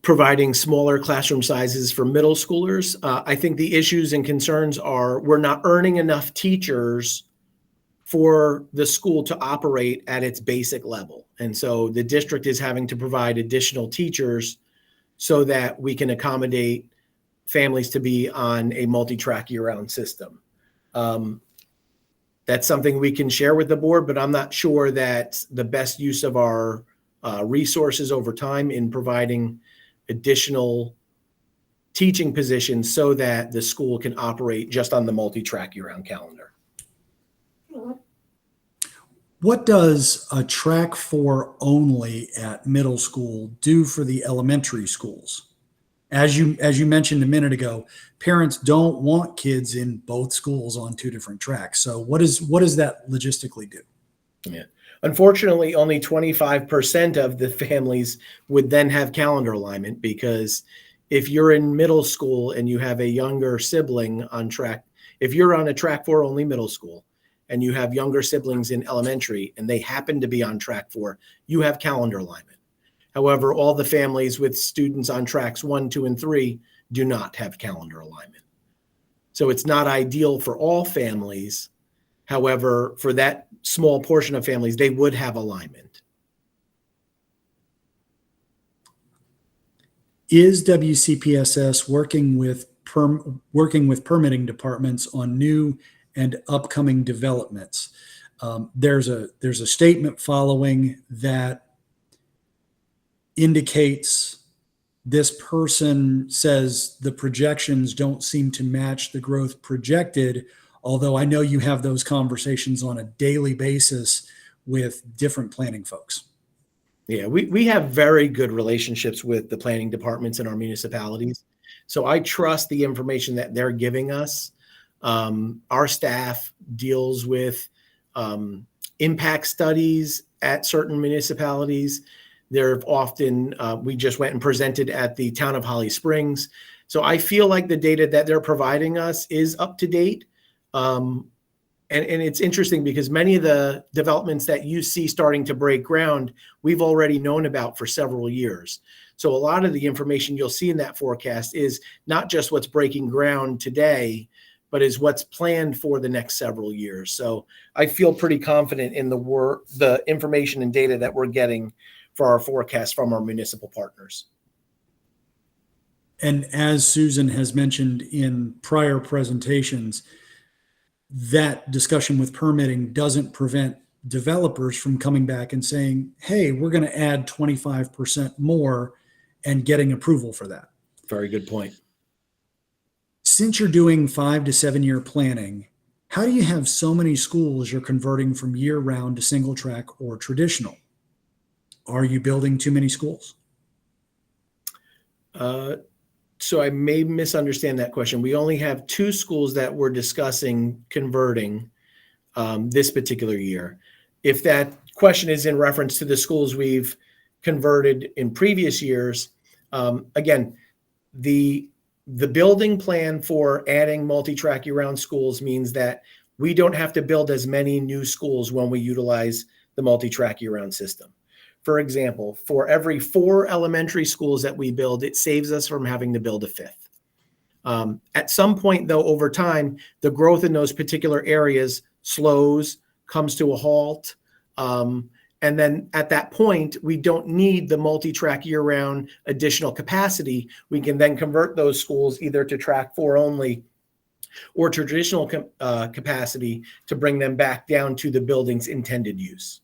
Providing smaller classroom sizes for middle schoolers. I think the issues and concerns are we're not earning enough teachers for the school to operate at its basic level. And so the district is having to provide additional teachers so that we can accommodate families to be on a multi-track year-round system. That's something we can share with the board, but I'm not sure that's the best use of our resources over time in providing additional teaching positions so that the school can operate just on the multi-track year-round calendar. What does a track 4 only at middle school do for the elementary schools? As you mentioned a minute ago, parents don't want kids in both schools on two different tracks. So what does that logistically do? Yeah. Unfortunately, only 25% of the families would then have calendar alignment, because if you're in middle school and you have a younger sibling on track, if you're on a track 4 only middle school and you have younger siblings in elementary and they happen to be on track 4, you have calendar alignment. However, all the families with students on tracks 1, 2, and 3 do not have calendar alignment. So it's not ideal for all families. However, for that small portion of families, they would have alignment. Is WCPSS working with permitting departments on new and upcoming developments? There's a statement following that indicates this person says the projections don't seem to match the growth projected, although I know you have those conversations on a daily basis with different planning folks. Yeah, we have very good relationships with the planning departments in our municipalities. So I trust the information that they're giving us. Our staff deals with impact studies at certain municipalities. They're often, we just went and presented at the town of Holly Springs. So I feel like the data that they're providing us is up to date. And it's interesting because many of the developments that you see starting to break ground, we've already known about for several years. So a lot of the information you'll see in that forecast is not just what's breaking ground today, but is what's planned for the next several years. So I feel pretty confident in the information and data that we're getting for our forecast from our municipal partners. And as Susan has mentioned in prior presentations, that discussion with permitting doesn't prevent developers from coming back and saying, hey, we're going to add 25% more and getting approval for that. Very good point. Since you're doing 5 to 7 year planning, how do you have so many schools you're converting from year round to single track or traditional? Are you building too many schools? So I may misunderstand that question. We only have 2 schools that we're discussing converting this particular year. If that question is in reference to the schools we've converted in previous years, again, the building plan for adding multi-track year-round schools means that we don't have to build as many new schools when we utilize the multi-track year-round system. For example, for every 4 elementary schools that we build, it saves us from having to build a 5th. At some point, though, over time, the growth in those particular areas slows, comes to a halt. And then at that point, we don't need the multi-track year-round additional capacity. We can then convert those schools either to track 4 only or traditional capacity to bring them back down to the building's intended use.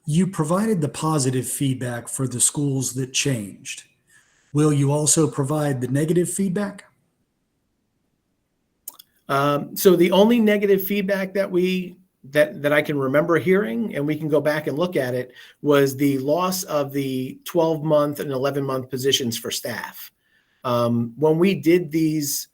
You provided the positive feedback for the schools that changed. Will you also provide the negative feedback? So the only negative feedback that I can remember hearing, and we can go back and look at it, was the loss of the 12-month and 11-month positions for staff. When we did these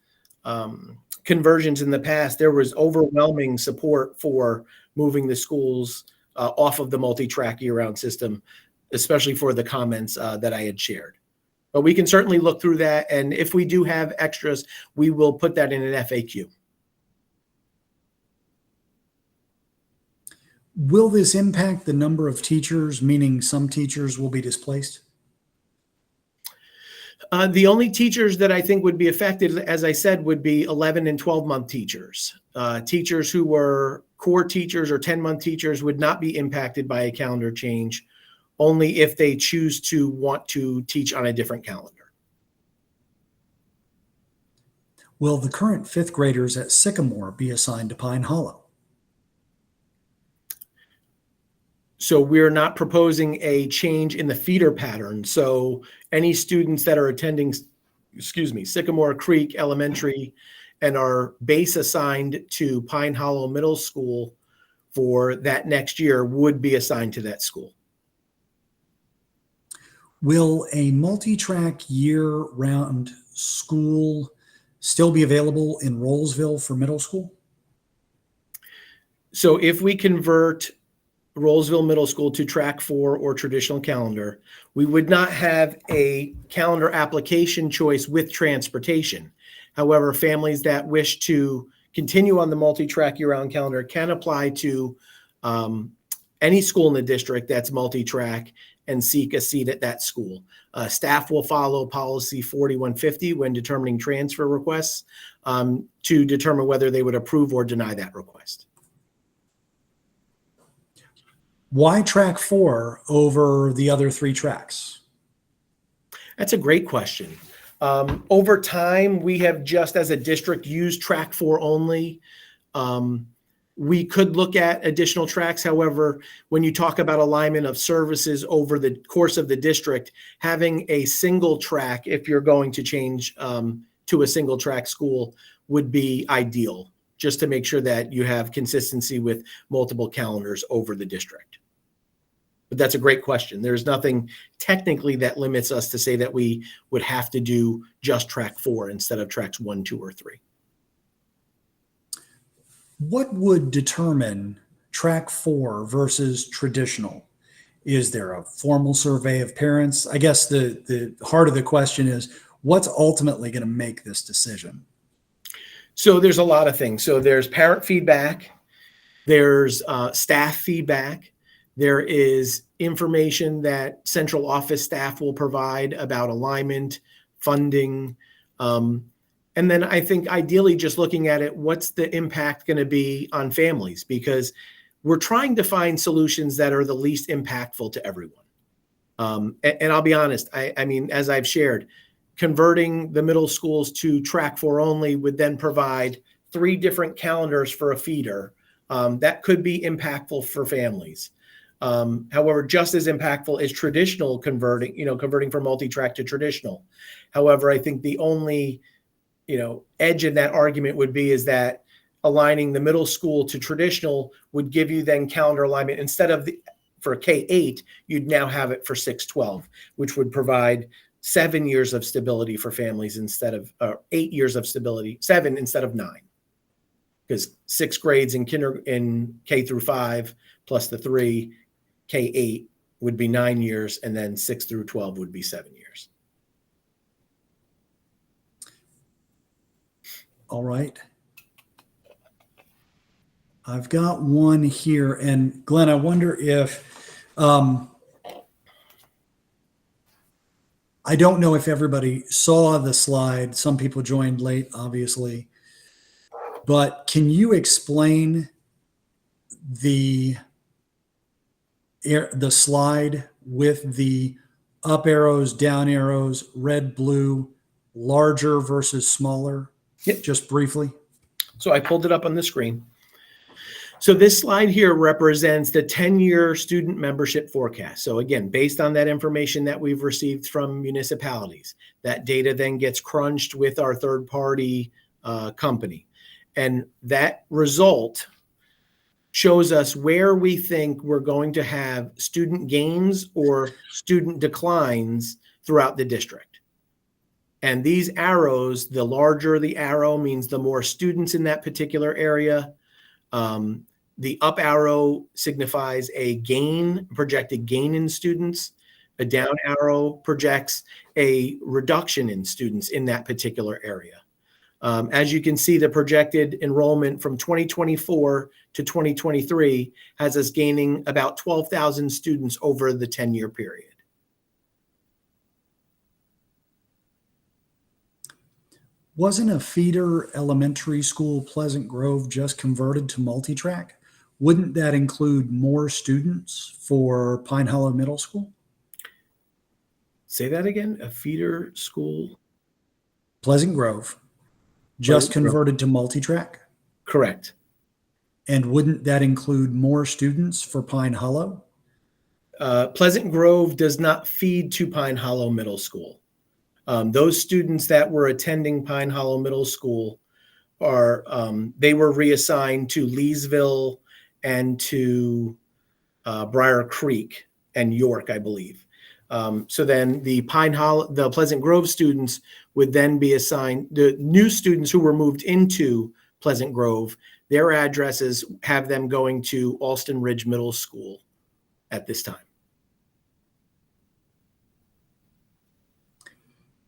conversions in the past, there was overwhelming support for moving the schools off of the multi-track year-round system, especially for the comments that I had shared. But we can certainly look through that, and if we do have extras, we will put that in an FAQ. Will this impact the number of teachers, meaning some teachers will be displaced? The only teachers that I think would be affected, as I said, would be 11 and 12-month teachers. Teachers who were core teachers or 10-month teachers would not be impacted by a calendar change, only if they choose to want to teach on a different calendar. Will the current 5th graders at Sycamore be assigned to Pine Hollow? So we're not proposing a change in the feeder pattern. So any students that are attending, Sycamore Creek Elementary and are base assigned to Pine Hollow Middle School for that next year would be assigned to that school. Will a multi-track year-round school still be available in Rolesville for middle school? So if we convert Rolesville Middle School to track 4 or traditional calendar, we would not have a calendar application choice with transportation. However, families that wish to continue on the multi-track year-round calendar can apply to any school in the district that's multi-track and seek a seat at that school. Staff will follow policy 4150 when determining transfer requests to determine whether they would approve or deny that request. Why track 4 over the other 3 tracks? That's a great question. Over time, we have just as a district used track 4 only. We could look at additional tracks. However, when you talk about alignment of services over the course of the district, having a single track, if you're going to change to a single track school, would be ideal, just to make sure that you have consistency with multiple calendars over the district. But that's a great question. There's nothing technically that limits us to say that we would have to do just track 4 instead of tracks 1, 2, or 3. What would determine track 4 versus traditional? Is there a formal survey of parents? I guess the heart of the question is, what's ultimately going to make this decision? So there's a lot of things. So there's parent feedback, there's staff feedback, there is information that central office staff will provide about alignment, funding, and then I think ideally just looking at it, what's the impact going to be on families? Because we're trying to find solutions that are the least impactful to everyone. And I'll be honest, I mean, as I've shared, converting the middle schools to track 4 only would then provide 3 different calendars for a feeder. That could be impactful for families. However, just as impactful is traditional converting from multi-track to traditional. However, I think the only, edge in that argument would be is that aligning the middle school to traditional would give you then calendar alignment instead of for K-8, you'd now have it for 6-12, which would provide 7 years of stability for families instead of 8 years of stability, 7 instead of 9. Because 6 grades in K through 5 plus the 3, K-8 would be 9 years, and then 6 through 12 would be 7 years. All right. I've got one here, and Glenn, I wonder if I don't know if everybody saw the slide. Some people joined late, obviously. But can you explain the slide with the up arrows, down arrows, red, blue, larger versus smaller? Yep. Just briefly. So I pulled it up on the screen. So this slide here represents the 10-year student membership forecast. So again, based on that information that we've received from municipalities, that data then gets crunched with our third-party company. And that result shows us where we think we're going to have student gains or student declines throughout the district. And these arrows, the larger the arrow means the more students in that particular area. The up arrow signifies a gain, projected gain in students. A down arrow projects a reduction in students in that particular area. As you can see, the projected enrollment from 2024 to 2023 has us gaining about 12,000 students over the 10-year period. Wasn't a feeder elementary school, Pleasant Grove, just converted to multi-track? Wouldn't that include more students for Pine Hollow Middle School? Say that again, a feeder school? Pleasant Grove, just Pleasant Grove. converted to multi-track? Correct. And wouldn't that include more students for Pine Hollow? Pleasant Grove does not feed to Pine Hollow Middle School. Those students that were attending Pine Hollow Middle School they were reassigned to Leesville and to Briar Creek and York, I believe. So then the Pleasant Grove students would then be assigned, the new students who were moved into Pleasant Grove, their addresses have them going to Alston Ridge Middle School at this time.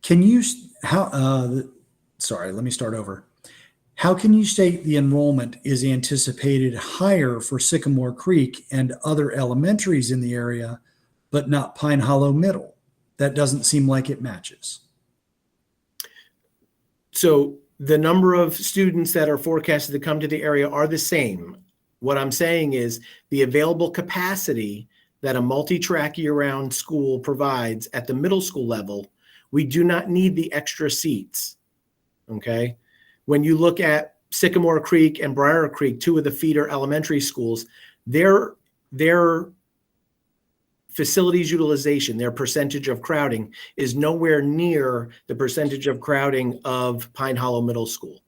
Can you, let me start over. How can you state the enrollment is anticipated higher for Sycamore Creek and other elementaries in the area, but not Pine Hollow Middle? That doesn't seem like it matches. So the number of students that are forecasted to come to the area are the same. What I'm saying is the available capacity that a multi-track year-round school provides at the middle school level, we do not need the extra seats, okay? When you look at Sycamore Creek and Briar Creek, two of the feeder elementary schools, their facilities utilization, their percentage of crowding is nowhere near the percentage of crowding of Pine Hollow Middle School.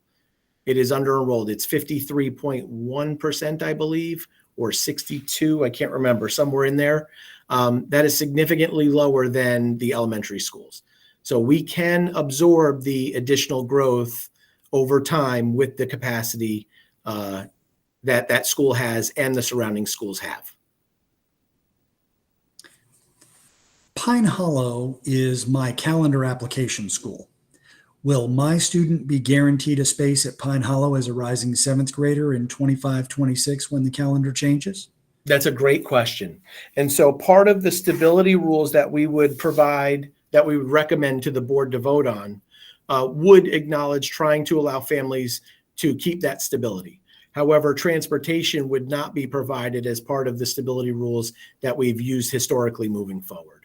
It is under enrolled. It's 53.1%, I believe, or 62, I can't remember, somewhere in there. That is significantly lower than the elementary schools. So we can absorb the additional growth over time with the capacity that school has and the surrounding schools have. Pine Hollow is my calendar application school. Will my student be guaranteed a space at Pine Hollow as a rising seventh grader in 25-26 when the calendar changes? That's a great question. And so part of the stability rules that we would provide, that we would recommend to the board to vote on, would acknowledge trying to allow families to keep that stability. However, transportation would not be provided as part of the stability rules that we've used historically moving forward.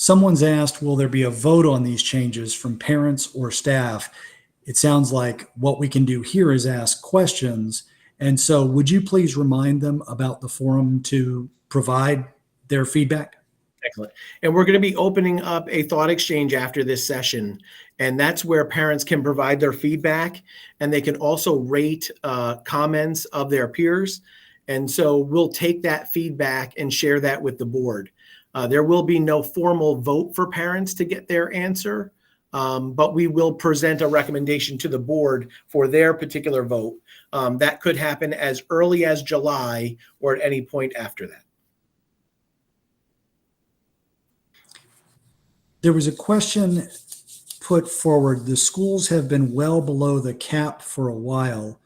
Someone's asked, will there be a vote on these changes from parents or staff? It sounds like what we can do here is ask questions. And so would you please remind them about the forum to provide their feedback? Excellent. And we're going to be opening up a thought exchange after this session. And that's where parents can provide their feedback, and they can also rate comments of their peers. And so we'll take that feedback and share that with the board. There will be no formal vote for parents to get their answer, but we will present a recommendation to the board for their particular vote. That could happen as early as July or at any point after that. There was a question put forward. The schools have been well below the cap for a while.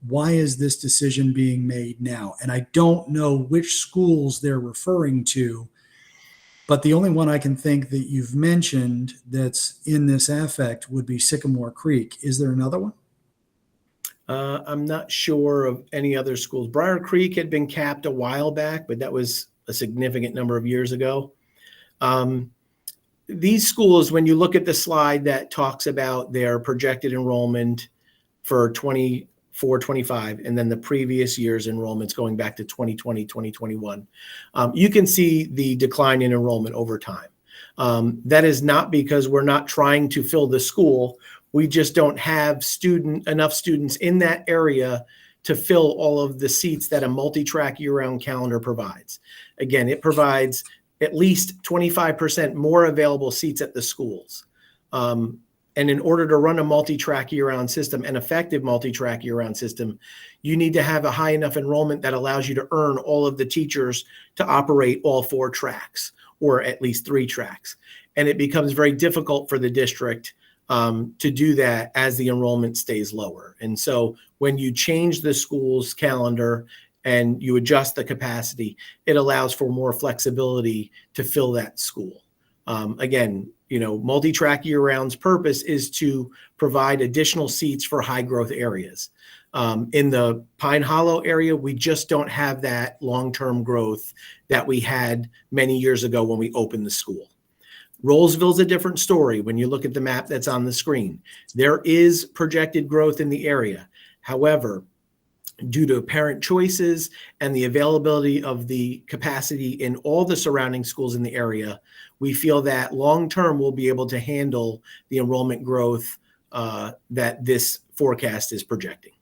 Why is this decision being made now? And I don't know which schools they're referring to. But the only one I can think that you've mentioned that's in this affect would be Sycamore Creek. Is there another one? I'm not sure of any other schools. Briar Creek had been capped a while back, but that was a significant number of years ago. These schools, when you look at the slide that talks about their projected enrollment for 24, 25, and then the previous year's enrollments going back to 2020, 2021, you can see the decline in enrollment over time. That is not because we're not trying to fill the school. We just don't have enough students in that area to fill all of the seats that a multi-track year-round calendar provides. Again, it provides at least 25% more available seats at the schools. And in order to run a multi-track year-round system, an effective multi-track year-round system, you need to have a high enough enrollment that allows you to earn all of the teachers to operate all 4 tracks, or at least 3 tracks. And it becomes very difficult for the district to do that as the enrollment stays lower. And so when you change the school's calendar and you adjust the capacity, it allows for more flexibility to fill that school. Again, multi-track year-round's purpose is to provide additional seats for high growth areas. In the Pine Hollow area, we just don't have that long-term growth that we had many years ago when we opened the school. Rolesville's a different story. When you look at the map that's on the screen, there is projected growth in the area. However, due to parent choices and the availability of the capacity in all the surrounding schools in the area, we feel that long-term we'll be able to handle the enrollment growth that this forecast is projecting.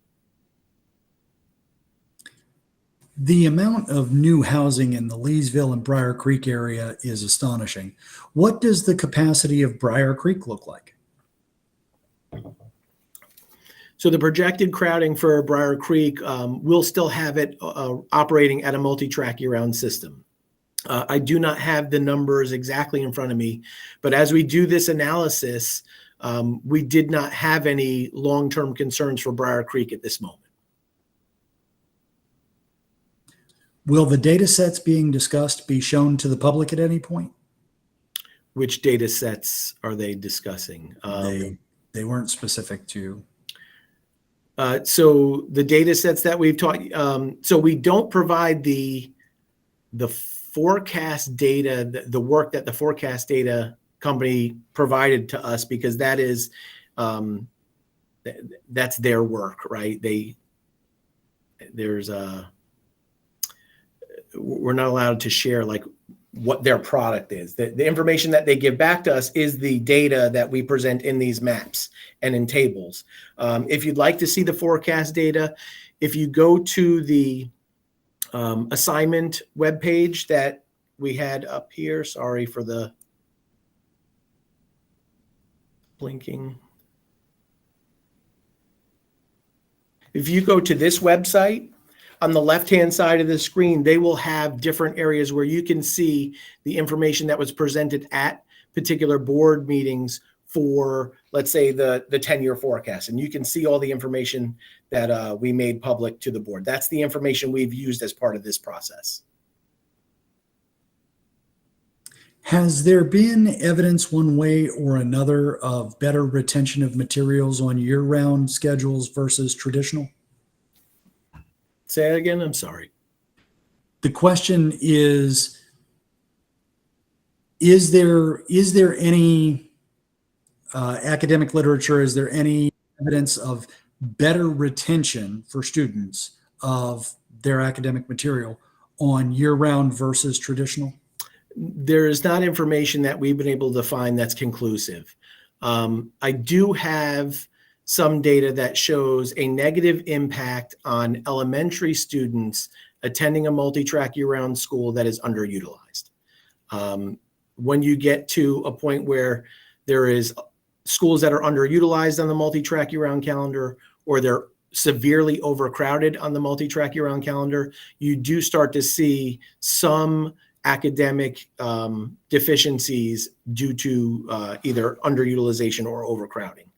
The amount of new housing in the Leesville and Briar Creek area is astonishing. What does the capacity of Briar Creek look like? So the projected crowding for Briar Creek, we'll still have it operating at a multi-track year-round system. I do not have the numbers exactly in front of me, but as we do this analysis, we did not have any long-term concerns for Briar Creek at this moment. Will the data sets being discussed be shown to the public at any point? Which data sets are they discussing? They weren't specific to. So the data sets that we've talked, so we don't provide the forecast data, the work that the forecast data company provided to us, because that is, that's their work, right? We're not allowed to share like what their product is. The information that they give back to us is the data that we present in these maps and in tables. If you'd like to see the forecast data, if you go to the assignment webpage that we had up here, sorry for the blinking. If you go to this website, on the left-hand side of the screen, they will have different areas where you can see the information that was presented at particular board meetings for, let's say, the 10-year forecast. And you can see all the information that we made public to the board. That's the information we've used as part of this process. Has there been evidence one way or another of better retention of materials on year-round schedules versus traditional? Say that again, I'm sorry. The question is there any academic literature, is there any evidence of better retention for students of their academic material on year-round versus traditional? There is not information that we've been able to find that's conclusive. I do have some data that shows a negative impact on elementary students attending a multi-track year-round school that is underutilized. When you get to a point where there is schools that are underutilized on the multi-track year-round calendar, or they're severely overcrowded on the multi-track year-round calendar, you do start to see some academic deficiencies due to either underutilization or overcrowding.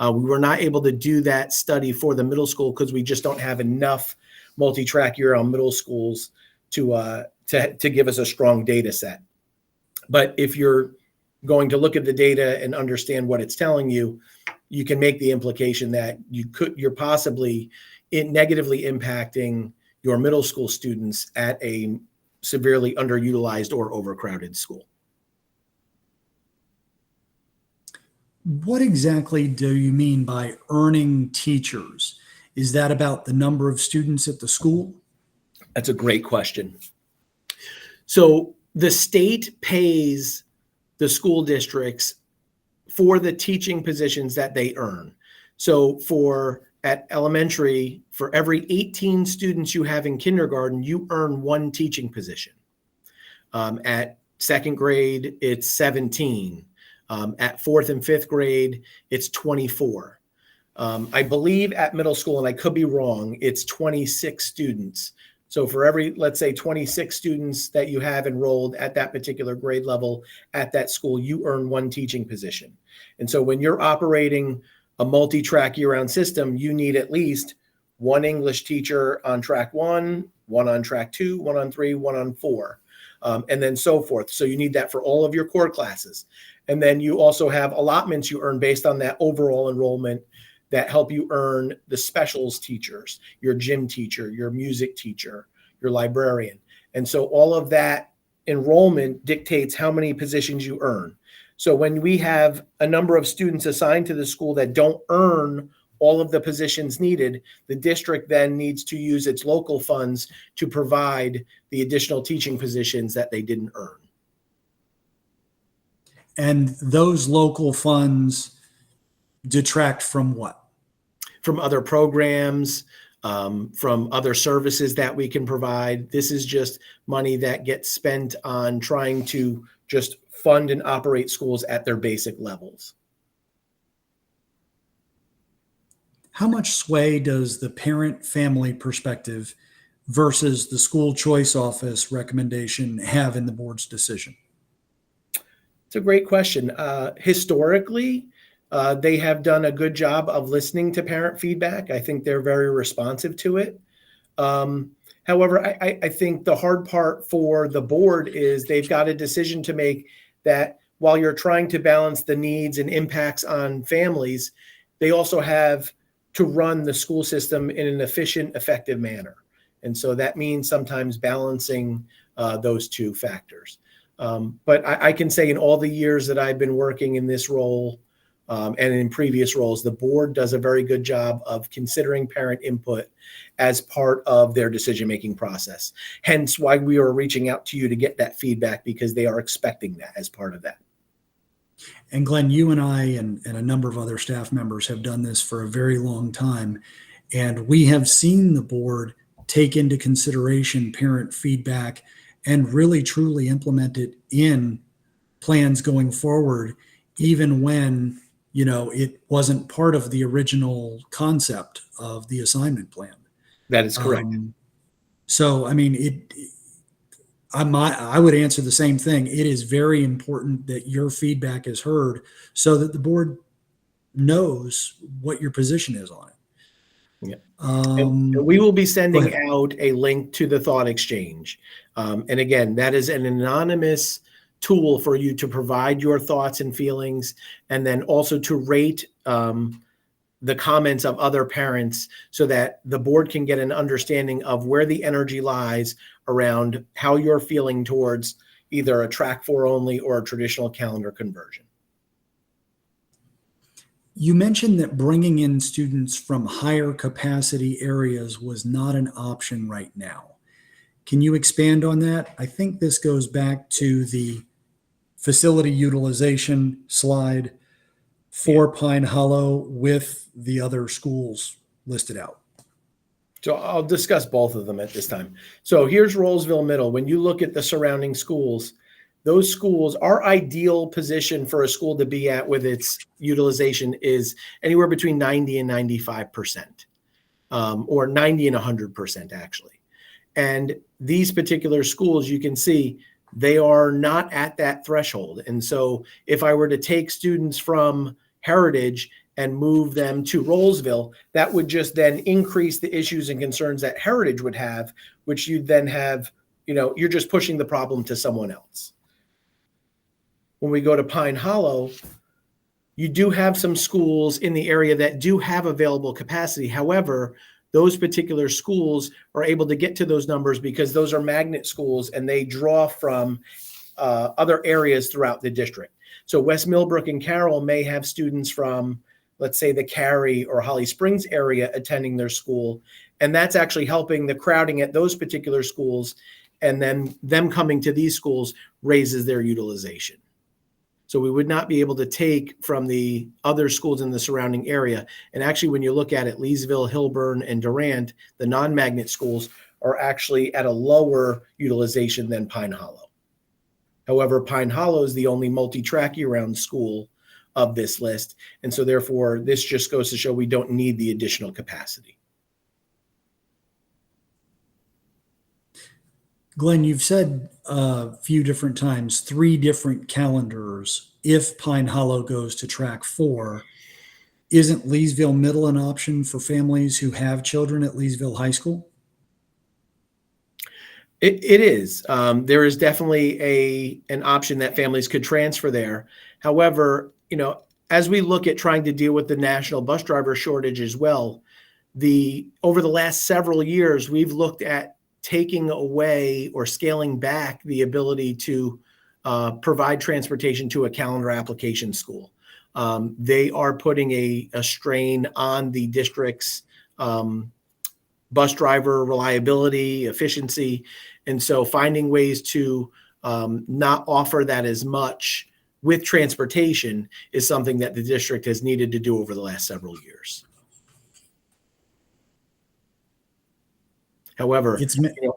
We were not able to do that study for the middle school because we just don't have enough multi-track year-round middle schools to give us a strong data set. But if you're going to look at the data and understand what it's telling you, you can make the implication that you're possibly negatively impacting your middle school students at a severely underutilized or overcrowded school. What exactly do you mean by earning teachers? Is that about the number of students at the school? That's a great question. So the state pays the school districts for the teaching positions that they earn. So at elementary, for every 18 students you have in kindergarten, you earn one teaching position. At second grade, it's 17. At fourth and fifth grade, it's 24. I believe at middle school, and I could be wrong, it's 26 students. So for every, let's say, 26 students that you have enrolled at that particular grade level at that school, you earn one teaching position. And so when you're operating a multi-track year-round system, you need at least one English teacher on track 1, one on track 2, one on 3, one on 4, and then so forth. So you need that for all of your core classes. And then you also have allotments you earn based on that overall enrollment that help you earn the specials teachers, your gym teacher, your music teacher, your librarian. And so all of that enrollment dictates how many positions you earn. So when we have a number of students assigned to the school that don't earn all of the positions needed, the district then needs to use its local funds to provide the additional teaching positions that they didn't earn. And those local funds detract from what? From other programs, from other services that we can provide. This is just money that gets spent on trying to just fund and operate schools at their basic levels. How much sway does the parent-family perspective versus the school choice office recommendation have in the board's decision? It's a great question. Historically, they have done a good job of listening to parent feedback. I think they're very responsive to it. However, I think the hard part for the board is they've got a decision to make that while you're trying to balance the needs and impacts on families, they also have to run the school system in an efficient, effective manner. And so that means sometimes balancing those two factors. But I can say in all the years that I've been working in this role and in previous roles, the board does a very good job of considering parent input as part of their decision-making process. Hence why we are reaching out to you to get that feedback, because they are expecting that as part of that. And Glenn, you and I and a number of other staff members have done this for a very long time. And we have seen the board take into consideration parent feedback and really truly implement it in plans going forward, even when, it wasn't part of the original concept of the assignment plan. That is correct. So, I mean, I would answer the same thing. It is very important that your feedback is heard so that the board knows what your position is on it. Yeah. And we will be sending out a link to the thought exchange. And again, that is an anonymous tool for you to provide your thoughts and feelings, and then also to rate the comments of other parents so that the board can get an understanding of where the energy lies around how you're feeling towards either a track 4 only or a traditional calendar conversion. You mentioned that bringing in students from higher capacity areas was not an option right now. Can you expand on that? I think this goes back to the facility utilization slide for Pine Hollow with the other schools listed out. So I'll discuss both of them at this time. So here's Rolesville Middle. When you look at the surrounding schools, those schools, our ideal position for a school to be at with its utilization is anywhere between 90 and 95%, or 90 and 100% actually. And these particular schools, you can see they are not at that threshold. And so if I were to take students from Heritage and move them to Rolesville, that would just then increase the issues and concerns that Heritage would have, which you'd then have, you're just pushing the problem to someone else. when we go to Pine Hollow, you do have some schools in the area that do have available capacity. However, those particular schools are able to get to those numbers because those are magnet schools and they draw from other areas throughout the district. So West Millbrook and Carroll may have students from, let's say, the Cary or Holly Springs area attending their school. And that's actually helping the crowding at those particular schools. And then them coming to these schools raises their utilization. So we would not be able to take from the other schools in the surrounding area. And actually, when you look at it, Leesville, Hilburn, and Durant, the non-magnet schools are actually at a lower utilization than Pine Hollow. However, Pine Hollow is the only multi-track year-round school of this list. And so therefore, this just goes to show we don't need the additional capacity. Glenn, you've said a few different times, 3 different calendars if Pine Hollow goes to track 4. Isn't Leesville Middle an option for families who have children at Leesville High School? It is. There is definitely an option that families could transfer there. However, as we look at trying to deal with the national bus driver shortage as well, over the last several years, we've looked at taking away or scaling back the ability to provide transportation to a calendar application school. They are putting a strain on the district's bus driver reliability, efficiency. And so finding ways to not offer that as much with transportation is something that the district has needed to do over the last several years. However,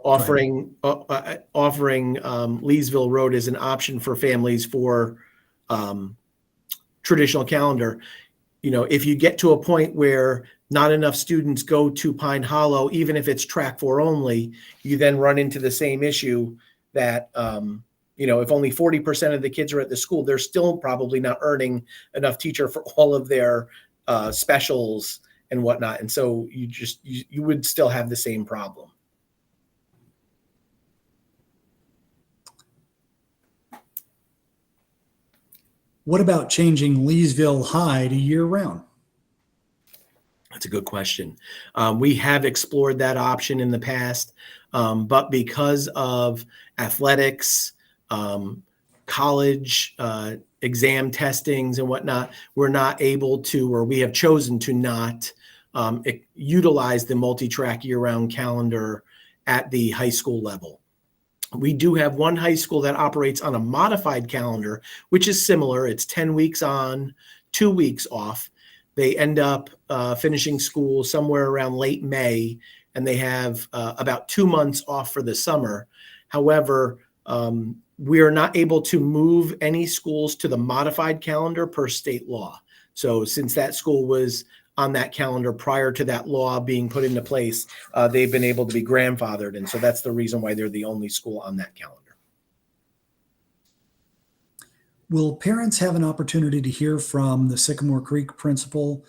offering Leesville Road as an option for families for traditional calendar, if you get to a point where not enough students go to Pine Hollow, even if it's track 4 only, you then run into the same issue that, if only 40% of the kids are at the school, they're still probably not earning enough teacher for all of their specials and whatnot. And so you would still have the same problem. What about changing Leesville High to year-round? That's a good question. We have explored that option in the past, but because of athletics, college exam testings and whatnot, we're not able to, or we have chosen to not utilize the multi-track year-round calendar at the high school level. We do have one high school that operates on a modified calendar, which is similar. It's 10 weeks on, 2 weeks off. They end up finishing school somewhere around late May, and they have about 2 months off for the summer. However, we are not able to move any schools to the modified calendar per state law. So since that school was on that calendar prior to that law being put into place, they've been able to be grandfathered. And so that's the reason why they're the only school on that calendar. Will parents have an opportunity to hear from the Sycamore Creek principal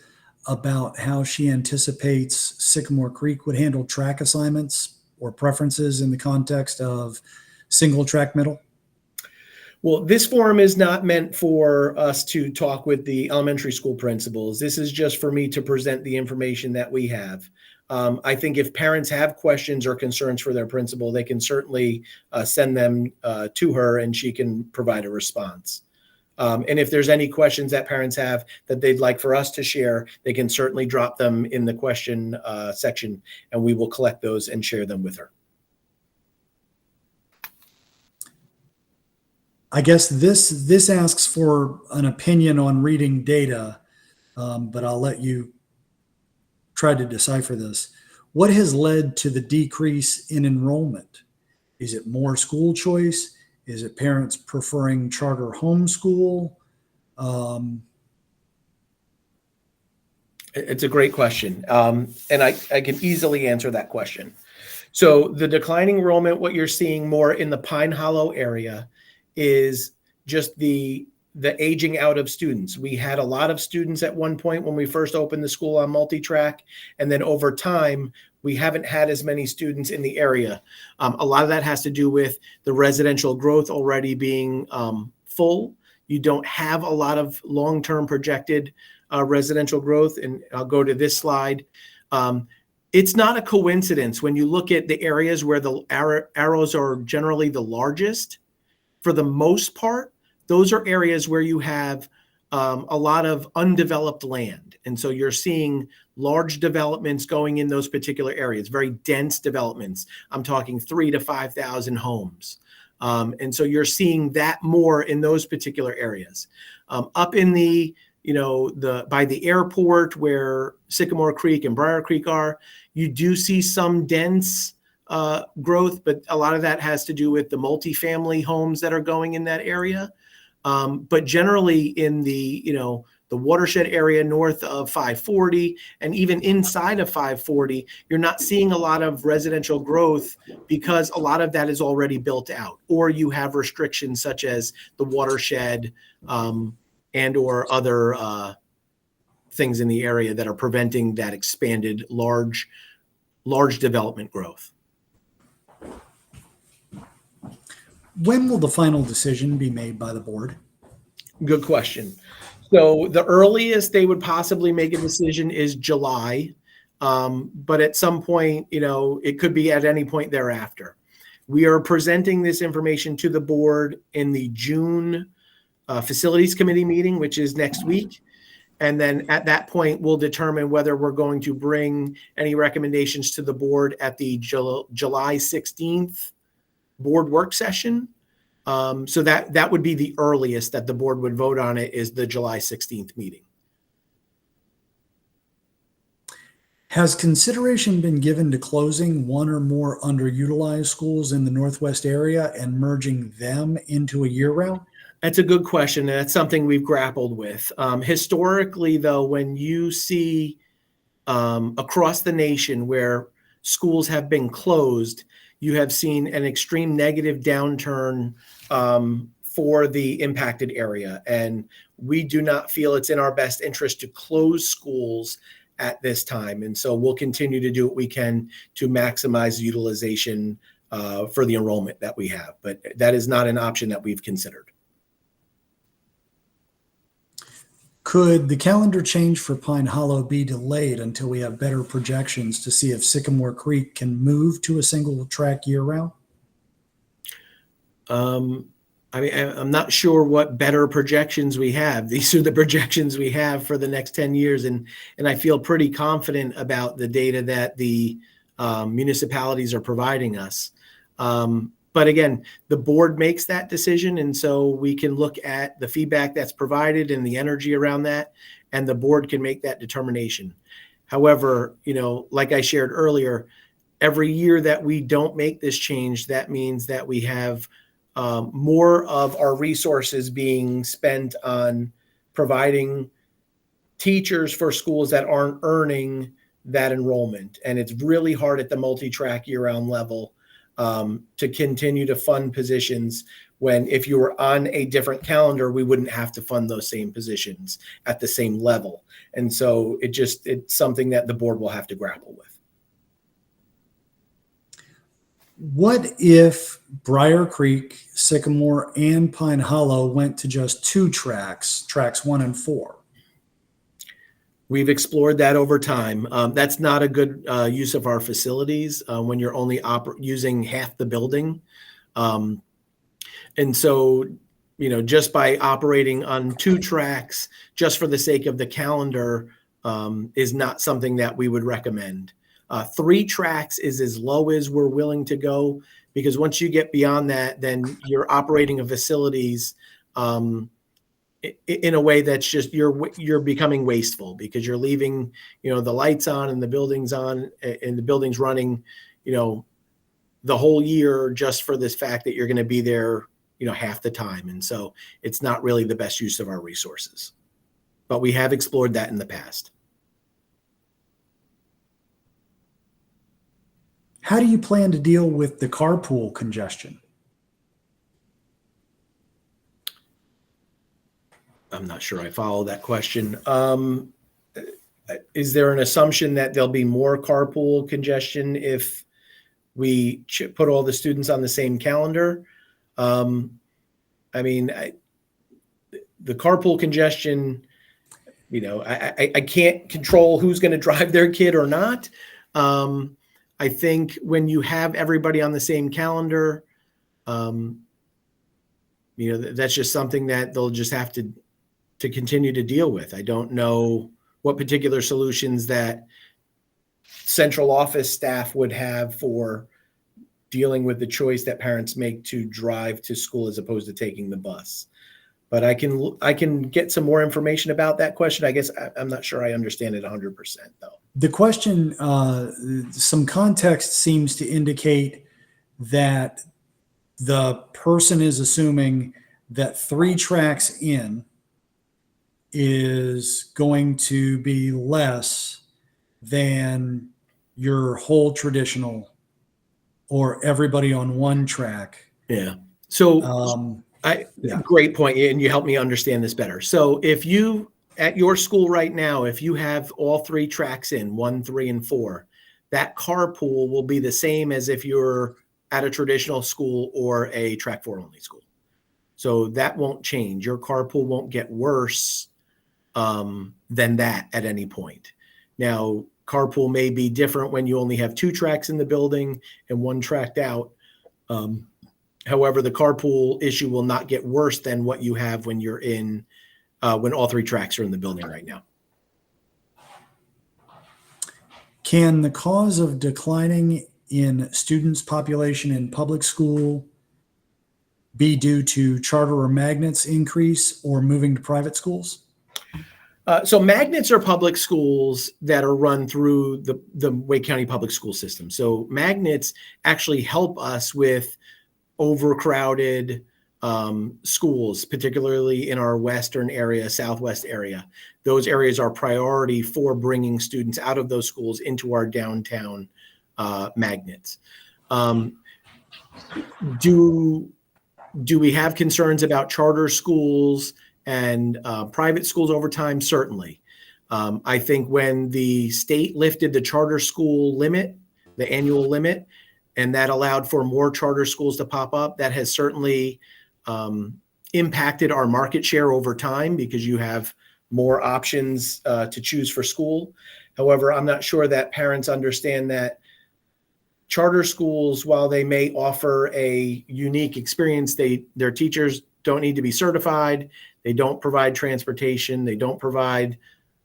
about how she anticipates Sycamore Creek would handle track assignments or preferences in the context of single track middle? Well, this forum is not meant for us to talk with the elementary school principals. This is just for me to present the information that we have. I think if parents have questions or concerns for their principal, they can certainly send them to her and she can provide a response. And if there's any questions that parents have that they'd like for us to share, they can certainly drop them in the question section and we will collect those and share them with her. I guess this asks for an opinion on reading data, but I'll let you try to decipher this. What has led to the decrease in enrollment? Is it more school choice? Is it parents preferring charter homeschool? It's a great question. And I can easily answer that question. So the declining enrollment, what you're seeing more in the Pine Hollow area is just the aging out of students. We had a lot of students at one point when we first opened the school on multi-track, and then over time, we haven't had as many students in the area. A lot of that has to do with the residential growth already being full. you don't have a lot of long-term projected residential growth. And I'll go to this slide. It's not a coincidence when you look at the areas where the arrows are generally the largest. For the most part, those are areas where you have a lot of undeveloped land. And so you're seeing large developments going in those particular areas, very dense developments. I'm talking 3,000 to 5,000 homes. And so you're seeing that more in those particular areas. Up in the, by the airport where Sycamore Creek and Briar Creek are, you do see some dense growth, but a lot of that has to do with the multifamily homes that are going in that area. But generally in the, the watershed area north of 540 and even inside of 540, you're not seeing a lot of residential growth because a lot of that is already built out, or you have restrictions such as the watershed and or other things in the area that are preventing that expanded large development growth. When will the final decision be made by the board? Good question. So the earliest they would possibly make a decision is July, but at some point, it could be at any point thereafter. We are presenting this information to the board in the June Facilities Committee meeting, which is next week. And then at that point, we'll determine whether we're going to bring any recommendations to the board at the July 16th board work session. So that would be the earliest that the board would vote on it, is the July 16th meeting. Has consideration been given to closing one or more underutilized schools in the Northwest area and merging them into a year-round? That's a good question, and that's something we've grappled with. Historically, though, when you see across the nation where schools have been closed, you have seen an extreme negative downturn for the impacted area. And we do not feel it's in our best interest to close schools at this time. And so we'll continue to do what we can to maximize utilization for the enrollment that we have. But that is not an option that we've considered. Could the calendar change for Pine Hollow be delayed until we have better projections to see if Sycamore Creek can move to a single track year-round? I'm not sure what better projections we have. These are the projections we have for the next 10 years. And I feel pretty confident about the data that the municipalities are providing us. But again, the board makes that decision. And so we can look at the feedback that's provided and the energy around that, and the board can make that determination. However, like I shared earlier, every year that we don't make this change, that means that we have more of our resources being spent on providing teachers for schools that aren't earning that enrollment. And it's really hard at the multi-track year-round level to continue to fund positions when, if you were on a different calendar, we wouldn't have to fund those same positions at the same level. And so it's something that the board will have to grapple with. What if Briar Creek, Sycamore, and Pine Hollow went to just 2 tracks 1 and 4? We've explored that over time. That's not a good use of our facilities when you're only using half the building. And so, just by operating on 2 tracks, just for the sake of the calendar, is not something that we would recommend. 3 tracks is as low as we're willing to go, because once you get beyond that, then you're operating a facilities in a way that's just you're becoming wasteful, because you're leaving the lights on and the buildings on and the buildings running the whole year just for this fact that you're going to be there half the time. And so it's not really the best use of our resources, but we have explored that in the past. How do you plan to deal with the carpool congestion? I'm not sure I follow that question. Is there an assumption that there'll be more carpool congestion if we put all the students on the same calendar? the carpool congestion, I can't control who's going to drive their kid or not. I think when you have everybody on the same calendar, that's just something that they'll just have to continue to deal with. I don't know what particular solutions that central office staff would have for dealing with the choice that parents make to drive to school as opposed to taking the bus. But I can get some more information about that question. I guess I'm not sure I understand it 100% though. The question, some context seems to indicate that the person is assuming that 3 tracks in is going to be less than your whole traditional or everybody on 1 track. Yeah. So great point. And you helped me understand this better. So if you, at your school right now, if you have all 3 tracks in 1, 3, and 4, that carpool will be the same as if you're at a traditional school or a track 4 only school. So that won't change. Your carpool won't get worse than that at any point. Now, carpool may be different when you only have 2 tracks in the building and 1 tracked out. However, the carpool issue will not get worse than what you have when you're in, when all 3 tracks are in the building right now. Can the cause of declining in students population in public school be due to charter or magnets increase or moving to private schools? So magnets are public schools that are run through the Wake County public school system. So magnets actually help us with overcrowded schools, particularly in our western area, southwest area. Those areas are priority for bringing students out of those schools into our downtown magnets. Do we have concerns about charter schools and private schools over time? Certainly. I think when the state lifted the charter school limit, the annual limit, and that allowed for more charter schools to pop up, that has certainly impacted our market share over time because you have more options to choose for school. However, I'm not sure that parents understand that charter schools, while they may offer a unique experience, their teachers don't need to be certified. They don't provide transportation. They don't provide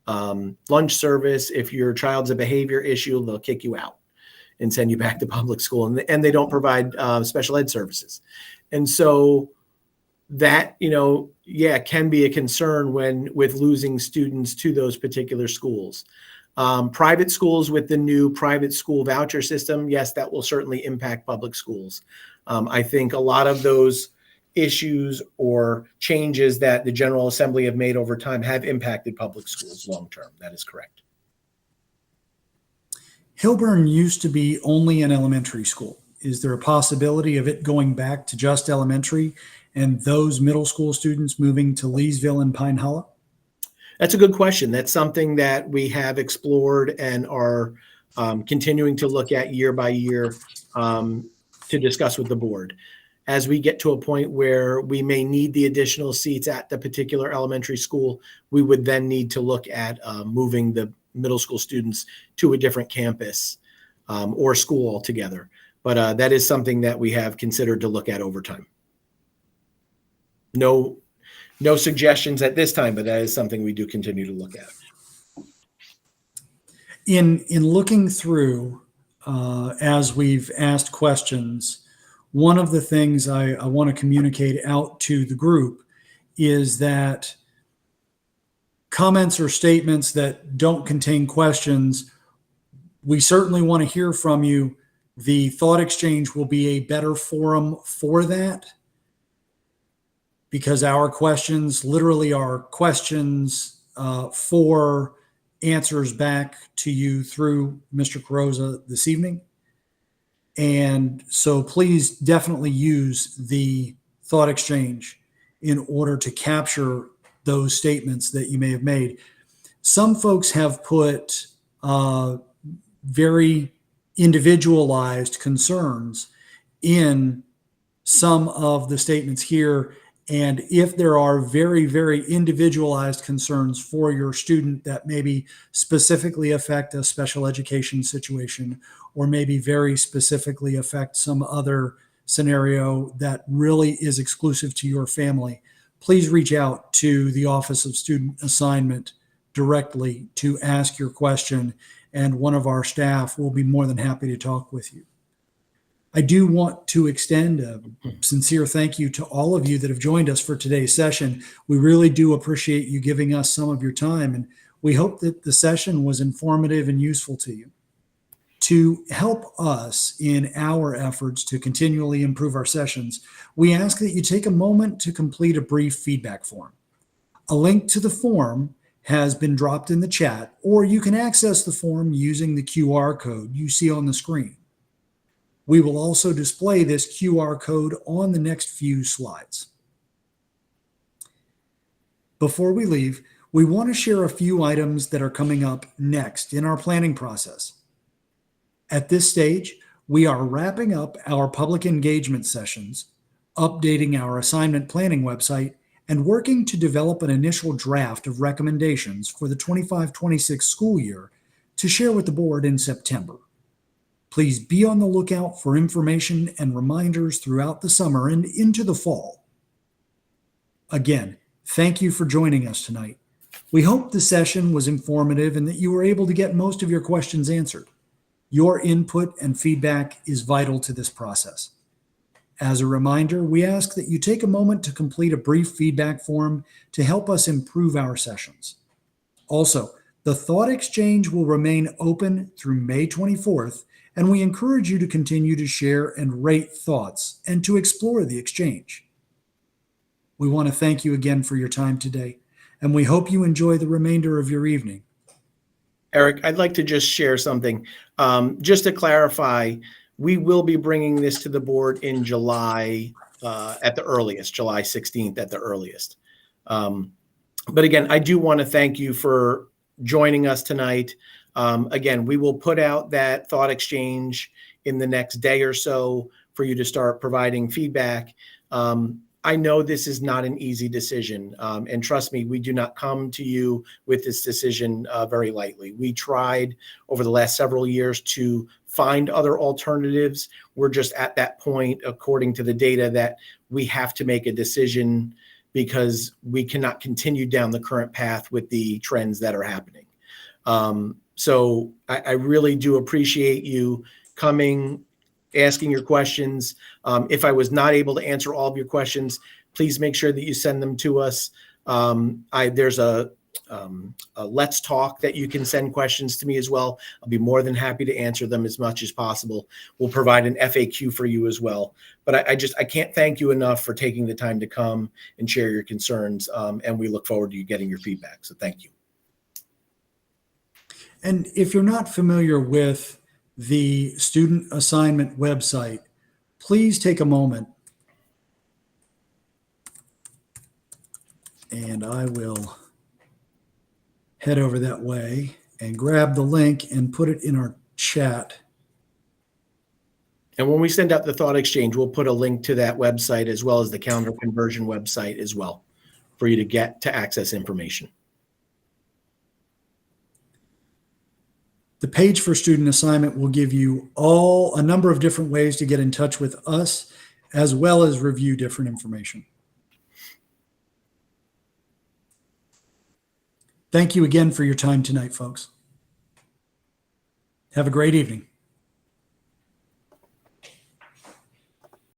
lunch service. If your child's a behavior issue, they'll kick you out and send you back to public school. And they don't provide special ed services. And so that, can be a concern with losing students to those particular schools. Private schools with the new private school voucher system, yes, that will certainly impact public schools. I think a lot of those issues or changes that the General Assembly have made over time have impacted public schools long term. That is correct. Hilburn used to be only an elementary school. Is there a possibility of it going back to just elementary and those middle school students moving to Leesville and Pine Hollow? That's a good question. That's something that we have explored and are continuing to look at year by year to discuss with the board. As we get to a point where we may need the additional seats at the particular elementary school, we would then need to look at moving the middle school students to a different campus or school altogether. But that is something that we have considered to look at over time. No suggestions at this time, but that is something we do continue to look at. In looking through, as we've asked questions, one of the things I want to communicate out to the group is that comments or statements that don't contain questions, we certainly want to hear from you. The thought exchange will be a better forum for that, because our questions literally are questions for answers back to you through Mr. Carrozza this evening. And so please definitely use the thought exchange in order to capture those statements that you may have made. Some folks have put very individualized concerns in some of the statements here, And if there are very, very individualized concerns for your student that maybe specifically affect a special education situation, or maybe very specifically affect some other scenario that really is exclusive to your family, please reach out to the Office of Student Assignment directly to ask your question, and one of our staff will be more than happy to talk with you. I do want to extend a sincere thank you to all of you that have joined us for today's session. We really do appreciate you giving us some of your time, and we hope that the session was informative and useful to you. To help us in our efforts to continually improve our sessions, we ask that you take a moment to complete a brief feedback form. A link to the form has been dropped in the chat, or you can access the form using the QR code you see on the screen. We will also display this QR code on the next few slides. Before we leave, we want to share a few items that are coming up next in our planning process. At this stage, we are wrapping up our public engagement sessions, updating our assignment planning website, and working to develop an initial draft of recommendations for the 25-26 school year to share with the board in September. Please be on the lookout for information and reminders throughout the summer and into the fall. Again, thank you for joining us tonight. We hope the session was informative and that you were able to get most of your questions answered. Your input and feedback is vital to this process. As a reminder, we ask that you take a moment to complete a brief feedback form to help us improve our sessions. Also, the thought exchange will remain open through May 24th, and we encourage you to continue to share and rate thoughts and to explore the exchange. We want to thank you again for your time today, and we hope you enjoy the remainder of your evening. Eric, I'd like to just share something. Just to clarify, we will be bringing this to the board in July at the earliest, July 16th at the earliest. But again, I do want to thank you for joining us tonight. Again, we will put out that thought exchange in the next day or so for you to start providing feedback. I know this is not an easy decision, and trust me, we do not come to you with this decision very lightly. We tried over the last several years to find other alternatives. We're just at that point, according to the data, that we have to make a decision because we cannot continue down the current path with the trends that are happening. So I really do appreciate you coming, asking your questions. If I was not able to answer all of your questions, please make sure that you send them to us. There's a Let's Talk that you can send questions to me as well. I'll be more than happy to answer them as much as possible. We'll provide an FAQ for you as well. But I can't thank you enough for taking the time to come and share your concerns. And we look forward to you getting your feedback. So thank you. And if you're not familiar with the student assignment website, please take a moment and I will head over that way and grab the link and put it in our chat. And when we send out the thought exchange, we'll put a link to that website as well as the calendar conversion website as well for you to get to access information. The page for student assignment will give you a number of different ways to get in touch with us, as well as review different information. Thank you again for your time tonight, folks. Have a great evening.